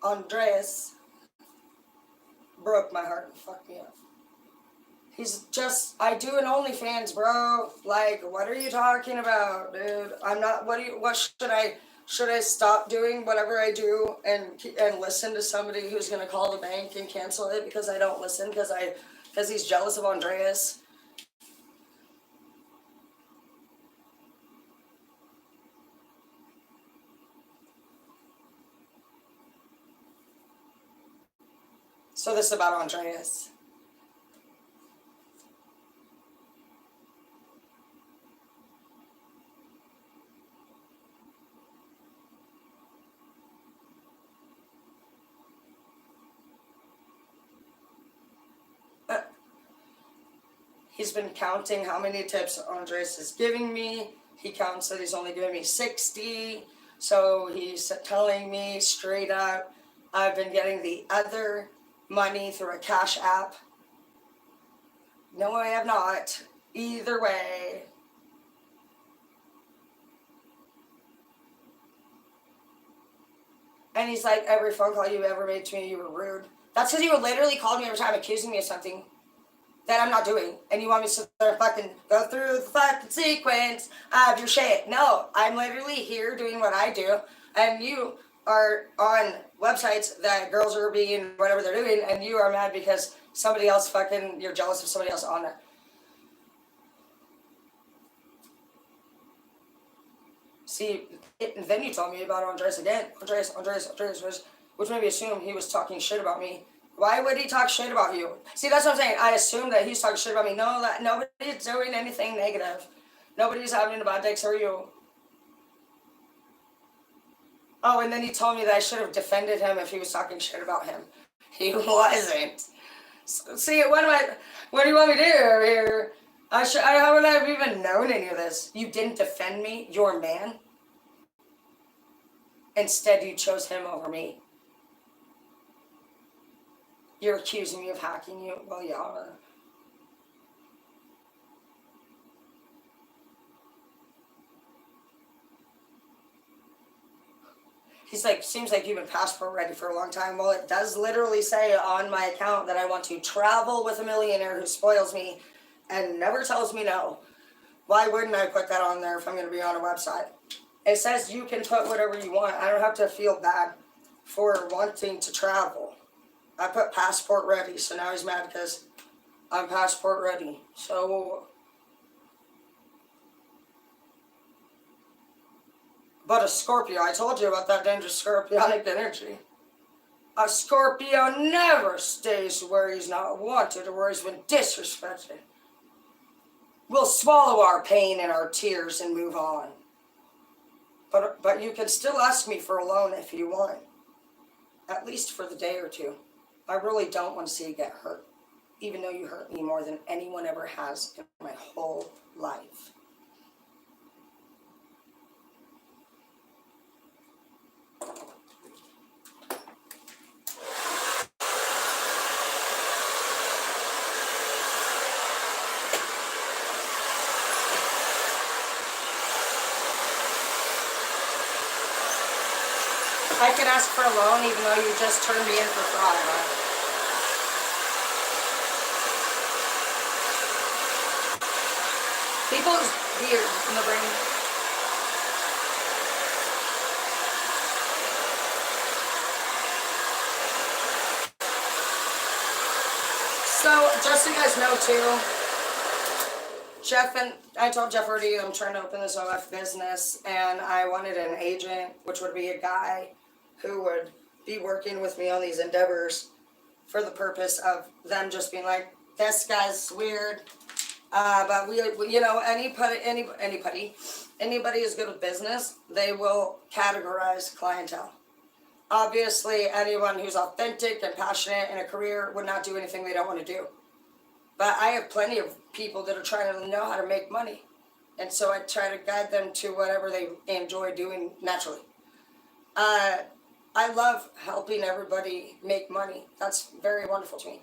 Andreas broke my heart and fucked me up. He's just, I do an OnlyFans, bro. Like, what are you talking about, dude? I'm not, what should I stop doing whatever I do and listen to somebody who's going to call the bank and cancel it because I don't listen because he's jealous of Andreas? So this is about Andreas. He's been counting how many tips Andres is giving me. He counts that he's only giving me 60. So he's telling me straight up, I've been getting the other money through a cash app. No, I have not. Either way. And he's like, every phone call you ever made to me, you were rude. That's because you literally called me every time accusing me of something that I'm not doing. And you want me to sit there and fucking go through the fucking sequence of your shit. No, I'm literally here doing what I do. And you are on websites that girls are being whatever they're doing. And you are mad because somebody else fucking, you're jealous of somebody else on there. See, then you told me about Andres again. Andres, which made me assume he was talking shit about me. Why would he talk shit about you? See, that's what I'm saying. I assume that he's talking shit about me. No, that nobody's doing anything negative. Nobody's having a bad day except you. Oh, and then he told me that I should have defended him if he was talking shit about him. He wasn't. See, what do you want me to do over here? How would I have even known any of this? You didn't defend me, your man. Instead, you chose him over me. You're accusing me of hacking you? Well, yeah. He's like, seems like you've been passport ready for a long time. Well, it does literally say on my account that I want to travel with a millionaire who spoils me and never tells me no. Why wouldn't I put that on there if I'm going to be on a website? It says you can put whatever you want. I don't have to feel bad for wanting to travel. I put passport ready, so now he's mad because I'm passport ready. So, but a Scorpio, I told you about that dangerous scorpionic energy. A Scorpio never stays where he's not wanted or where he's been disrespected. We'll swallow our pain and our tears and move on. But you can still ask me for a loan if you want. At least for the day or two. I really don't want to see you get hurt. Even though you hurt me more than anyone ever has in my whole life. I could ask for a loan even though you just turned me in for fraud, huh? People's weird in the brain. So, just so you guys know too, I told Jeff already I'm trying to open this OF business and I wanted an agent, which would be a guy who would be working with me on these endeavors for the purpose of them just being like, this guy's weird. But we, you know, anybody who's good with business, they will categorize clientele. Obviously, anyone who's authentic and passionate in a career would not do anything they don't want to do. But I have plenty of people that are trying to know how to make money. And so I try to guide them to whatever they enjoy doing naturally. I love helping everybody make money. That's very wonderful to me.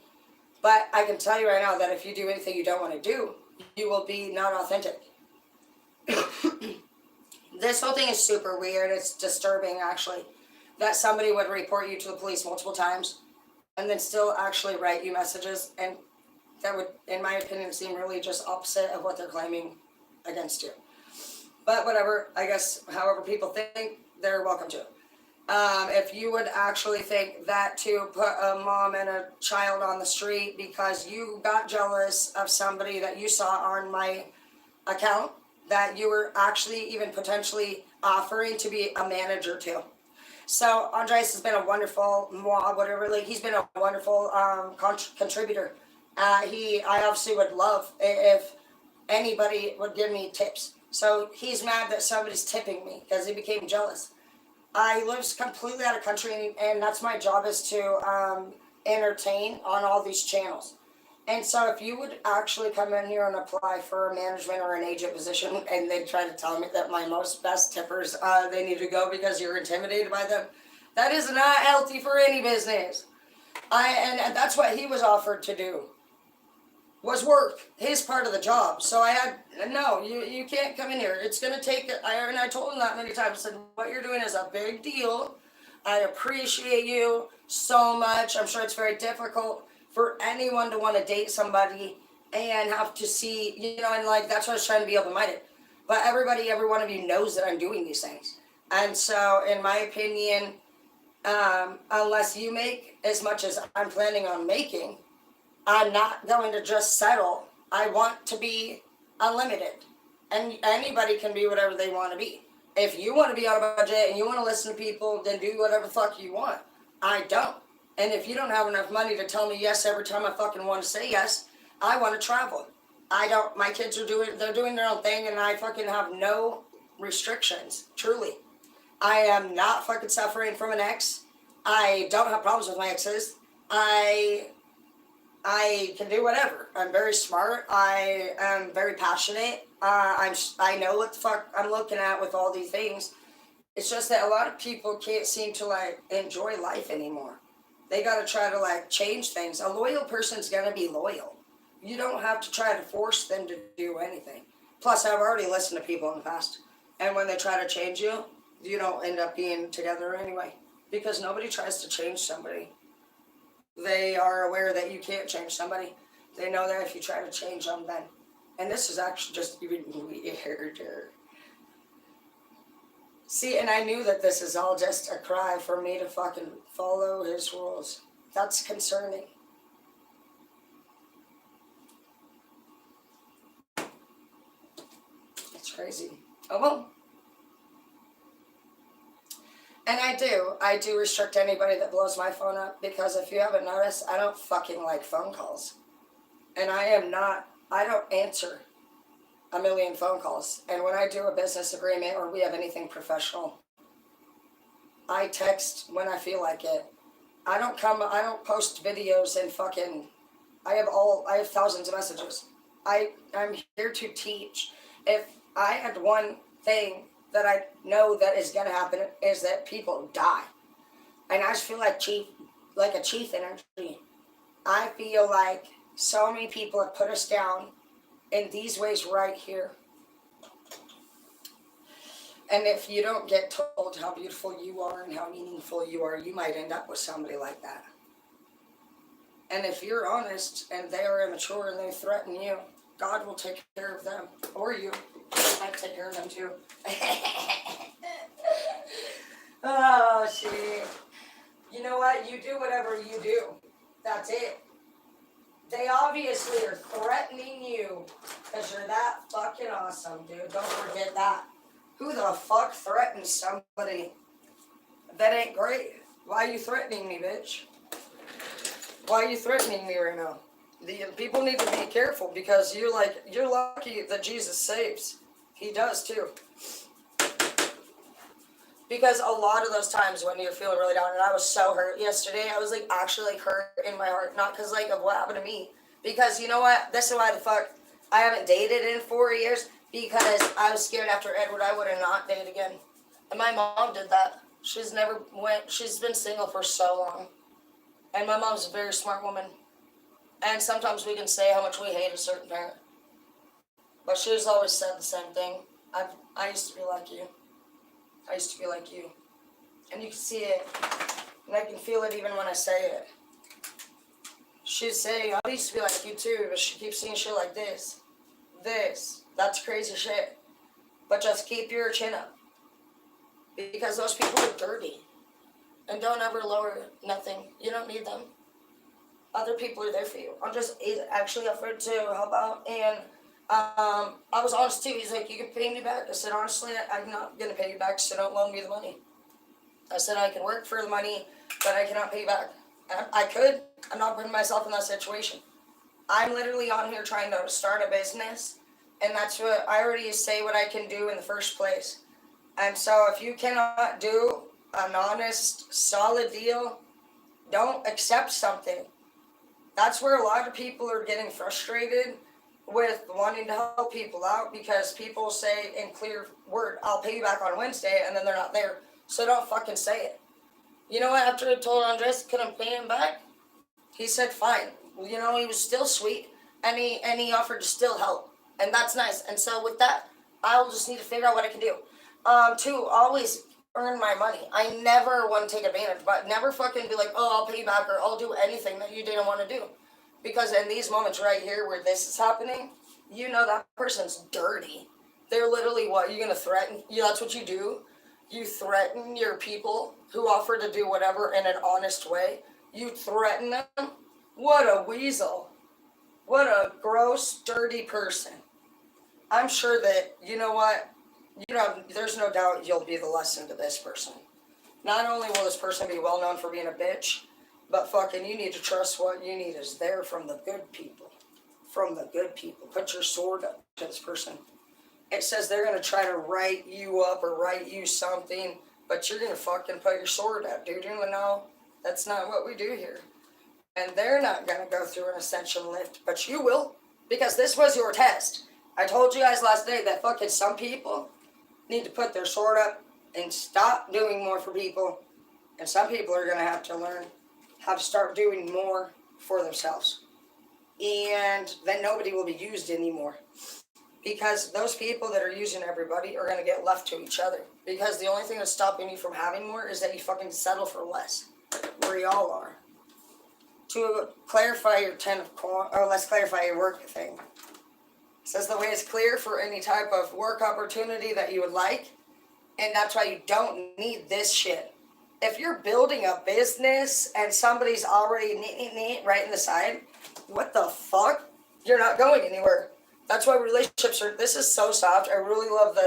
But I can tell you right now that if you do anything you don't want to do, you will be not authentic. This whole thing is super weird. It's disturbing, actually, that somebody would report you to the police multiple times and then still actually write you messages. And that would, in my opinion, seem really just opposite of what they're claiming against you. But whatever, I guess, however people think, they're welcome to. If you would actually think that to put a mom and a child on the street because you got jealous of somebody that you saw on my account, that you were actually even potentially offering to be a manager to. So Andres has been a wonderful, he's been a wonderful contributor. I obviously would love if anybody would give me tips. So he's mad that somebody's tipping me because he became jealous. I live completely out of country, and that's my job, is to entertain on all these channels. And so if you would actually come in here and apply for a management or an agent position, and they try to tell me that my most best tippers, they need to go because you're intimidated by them, That is not healthy for any business. And that's what he was offered to do, was work his part of the job. So I had, no, you can't come in here. It's gonna take. I told him that many times. I said, what you're doing is a big deal. I appreciate you so much. I'm sure it's very difficult for anyone to want to date somebody and have to see, and like, that's why I was trying to be open-minded. But everybody, every one of you knows that I'm doing these things. And so, in my opinion, unless you make as much as I'm planning on making, I'm not going to just settle. I want to be unlimited. And anybody can be whatever they want to be. If you want to be on a budget and you want to listen to people, then do whatever the fuck you want. I don't. And if you don't have enough money to tell me yes every time I fucking want to say yes, I want to travel. I don't. My kids they're doing their own thing, and I fucking have no restrictions. Truly. I am not fucking suffering from an ex. I don't have problems with my exes. I can do whatever. I'm very smart. I am very passionate. I know what the fuck I'm looking at with all these things. It's just that a lot of people can't seem to like enjoy life anymore. They gotta try to like change things. A loyal person's gonna be loyal. You don't have to try to force them to do anything. Plus, I've already listened to people in the past, and when they try to change you, you don't end up being together anyway, because nobody tries to change somebody. They are aware that you can't change somebody. They know that if you try to change them, then. And this is actually just even weirder. See, and I knew that this is all just a cry for me to fucking follow his rules. That's concerning. It's crazy. Oh well. And I do restrict anybody that blows my phone up, because if you haven't noticed, I don't fucking like phone calls. And I don't answer a million phone calls. And when I do a business agreement or we have anything professional, I text when I feel like it. I don't post videos and fucking, I have thousands of messages. I'm here to teach. If I had one thing that I know that is gonna happen is that people die. And I just feel like a chief energy. I feel like so many people have put us down in these ways right here. And if you don't get told how beautiful you are and how meaningful you are, you might end up with somebody like that. And if you're honest and they are immature and they threaten you, God will take care of them. Or you. I take care of them too. Oh, shit. You know what? You do whatever you do. That's it. They obviously are threatening you because you're that fucking awesome, dude. Don't forget that. Who the fuck threatens somebody that ain't great? Why are you threatening me, bitch? Why are you threatening me right now? The people need to be careful, because you're lucky that Jesus saves. He does too. Because a lot of those times when you're feeling really down, and I was so hurt yesterday, I was like actually like hurt in my heart, not because like of what happened to me. Because you know what? This is why the fuck I haven't dated in 4 years, because I was scared after Edward I would have not dated again. And my mom did that. She's been single for so long. And my mom's a very smart woman. And sometimes we can say how much we hate a certain parent. But she's always said the same thing. I used to be like you. I used to be like you. And you can see it. And I can feel it even when I say it. She's saying, I used to be like you too, but she keeps saying shit like this. That's crazy shit. But just keep your chin up. Because those people are dirty. And don't ever lower nothing. You don't need them. Other people are there for you. I'm just actually offered to help out. And I was honest too. He's like, you can pay me back. I said, honestly, I'm not going to pay you back, so don't loan me the money. I said, I can work for the money, but I cannot pay you back. I could. I'm not putting myself in that situation. I'm literally on here trying to start a business. And that's what I already say what I can do in the first place. And so if you cannot do an honest, solid deal, don't accept something. That's where a lot of people are getting frustrated with wanting to help people out, because people say in clear word, I'll pay you back on Wednesday, and then they're not there. So don't fucking say it. You know what? After I told Andres couldn't pay him back, he said fine. You know, he was still sweet, and he offered to still help, and that's nice. And so with that, I'll just need to figure out what I can do. To always earn my money. I never want to take advantage, but never fucking be like, oh, I'll pay you back or I'll do anything that you didn't want to do. Because in these moments right here where this is happening, you know that person's dirty. They're literally what? You're gonna threaten? Yeah, that's what you do. You threaten your people who offer to do whatever in an honest way. You threaten them. What a weasel. What a gross, dirty person. I'm sure that, you know what? There's no doubt you'll be the lesson to this person. Not only will this person be well known for being a bitch, but fucking you need to trust what you need is there from the good people. From the good people. Put your sword up to this person. It says they're going to try to write you up or write you something, but you're going to fucking put your sword up, dude. You know, that's not what we do here. And they're not going to go through an ascension lift, but you will, because this was your test. I told you guys last night that fucking some people need to put their sword up and stop doing more for people, and some people are going to have to learn how to start doing more for themselves. And then nobody will be used anymore. Because those people that are using everybody are going to get left to each other. Because the only thing that's stopping you from having more is that you fucking settle for less. Where y'all are. To clarify your 10 of coin, or let's clarify your work thing. It says the way is clear for any type of work opportunity that you would like. And that's why you don't need this shit. If you're building a business and somebody's already right in the side, what the fuck? You're not going anywhere. That's why relationships are, this is so soft. I really love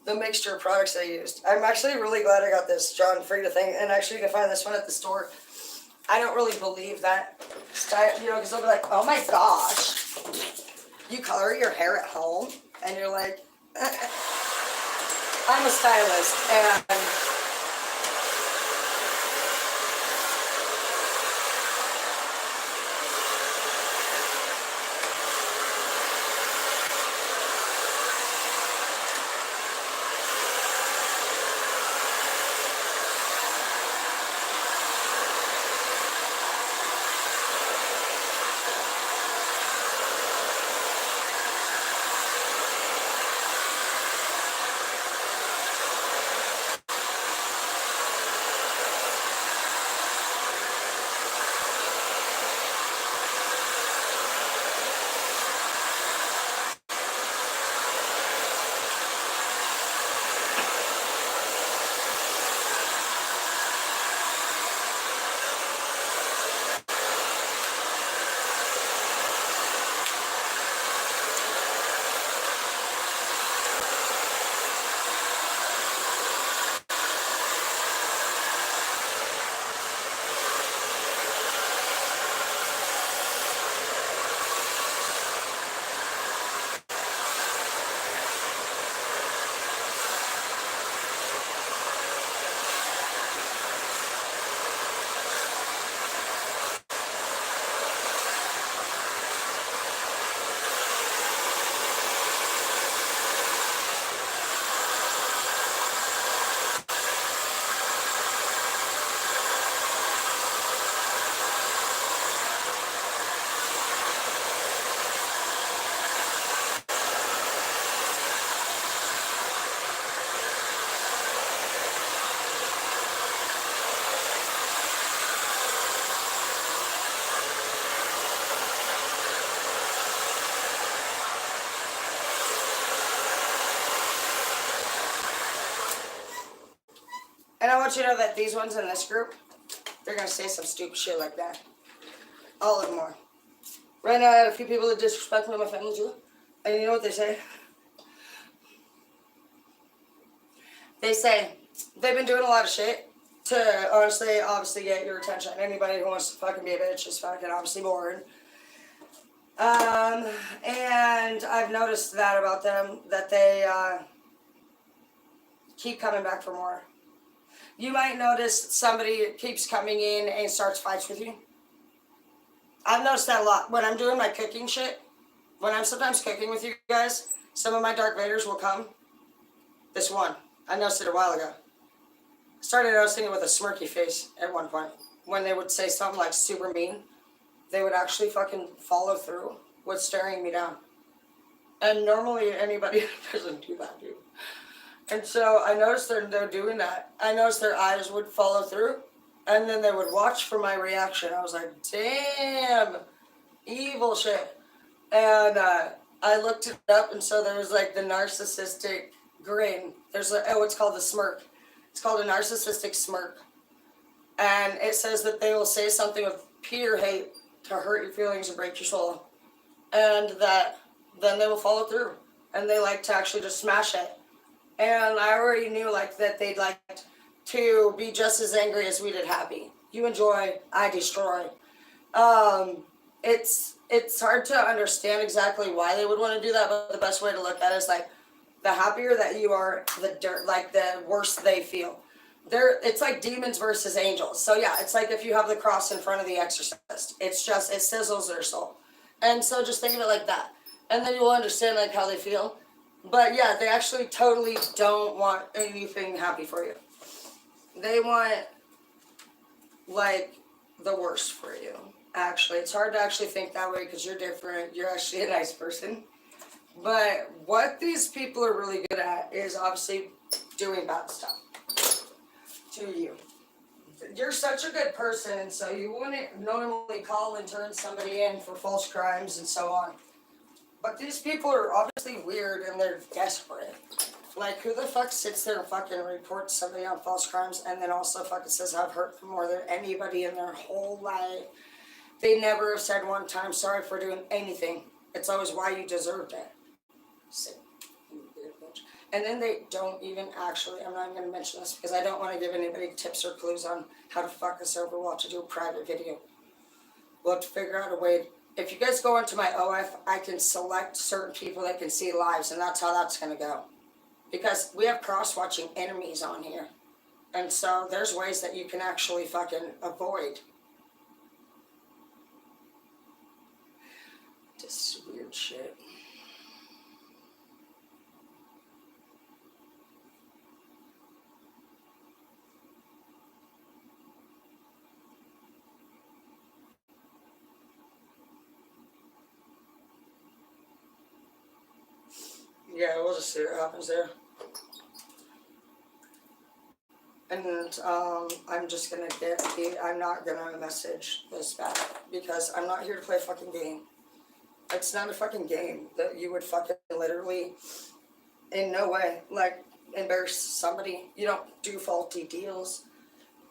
the mixture of products they used. I'm actually really glad I got this John Frieda thing, and actually you can find this one at the store. I don't really believe that style, you know, because they'll be like, oh my gosh, you color your hair at home, and you're like, I'm a stylist, and I want you to know that these ones in this group, they're going to say some stupid shit like that. All of them are. Right now, I had a few people that disrespect me and my family too. And you know what they say? They say they've been doing a lot of shit to honestly, obviously get your attention. Anybody who wants to fucking be a bitch is fucking obviously bored. And I've noticed that about them, that they keep coming back for more. You might notice somebody keeps coming in and starts fights with you. I've noticed that a lot. When I'm doing my cooking shit, when I'm sometimes cooking with you guys, some of my Dark Vaders will come. This one, I noticed it a while ago. Started noticing it with a smirky face at one point. When they would say something like super mean, they would actually fucking follow through with staring me down. And normally anybody doesn't do that, dude. And so I noticed they're doing that. I noticed their eyes would follow through, and then they would watch for my reaction. I was like, damn, evil shit. And I looked it up, and so there was like the narcissistic grin. There's it's called the smirk. It's called a narcissistic smirk. And it says that they will say something with pure hate to hurt your feelings and break your soul. And that then they will follow through. And they like to actually just smash it. And I already knew like that they'd like to be just as angry as we did happy. You enjoy, I destroy. It's hard to understand exactly why they would want to do that, but the best way to look at it is like the happier that you are, the worse they feel. It's like demons versus angels. So yeah, it's like if you have the cross in front of the exorcist. It sizzles their soul. And so just think of it like that. And then you'll understand like how they feel. But yeah, they actually totally don't want anything happy for you. They want like the worst for you. Actually, it's hard to actually think that way because you're different. You're actually a nice person. But what these people are really good at is obviously doing bad stuff to you. You're such a good person, and so you wouldn't normally call and turn somebody in for false crimes and so on. But these people are obviously weird and they're desperate. Like, who the fuck sits there and fucking reports somebody on false crimes and then also fucking says I've hurt them more than anybody in their whole life? They never have said one time sorry for doing anything. It's always why you deserved it. And then they don't even actually, I'm not even going to mention this because I don't want to give anybody tips or clues on how to fuck us over. We'll have to do a private video. We'll have to figure out a way. If you guys go into my OF, I can select certain people that can see lives, and that's how that's going to go. Because we have cross-watching enemies on here. And so there's ways that you can actually fucking avoid this weird shit. Yeah, we'll just see what happens there. And I'm just gonna I'm not gonna message this back because I'm not here to play a fucking game. It's not a fucking game that you would fucking literally, in no way, like, embarrass somebody. You don't do faulty deals.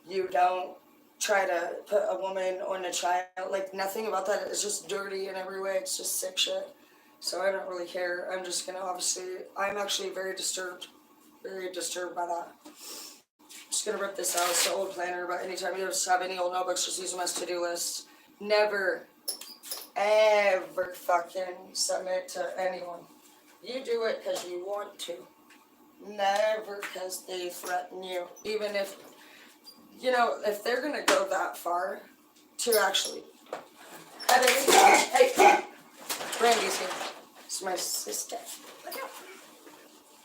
You don't try to put a woman on a child. Like, nothing about that is just dirty in every way. It's just sick shit. So I don't really care. I'm just gonna I'm actually very disturbed by that. I'm just gonna rip this out. It's the old planner, but anytime you have any old notebooks, just use them as to-do lists. Never, ever fucking submit to anyone. You do it because you want to. Never because they threaten you. Even if, if they're gonna go that far to actually. Hey, Brandy's here. It's my sister.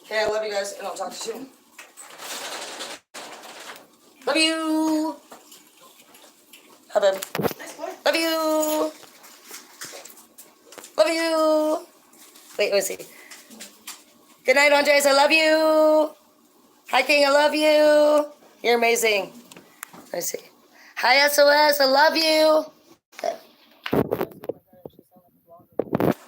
Okay, I love you guys, and I'll talk to you soon. Love you. Hi, babe. Nice boy. Love you. Love you. Wait, what's he? Good night, Andres. I love you. Hi, King. I love you. You're amazing. Let's see. Hi, SOS. I love you. Okay.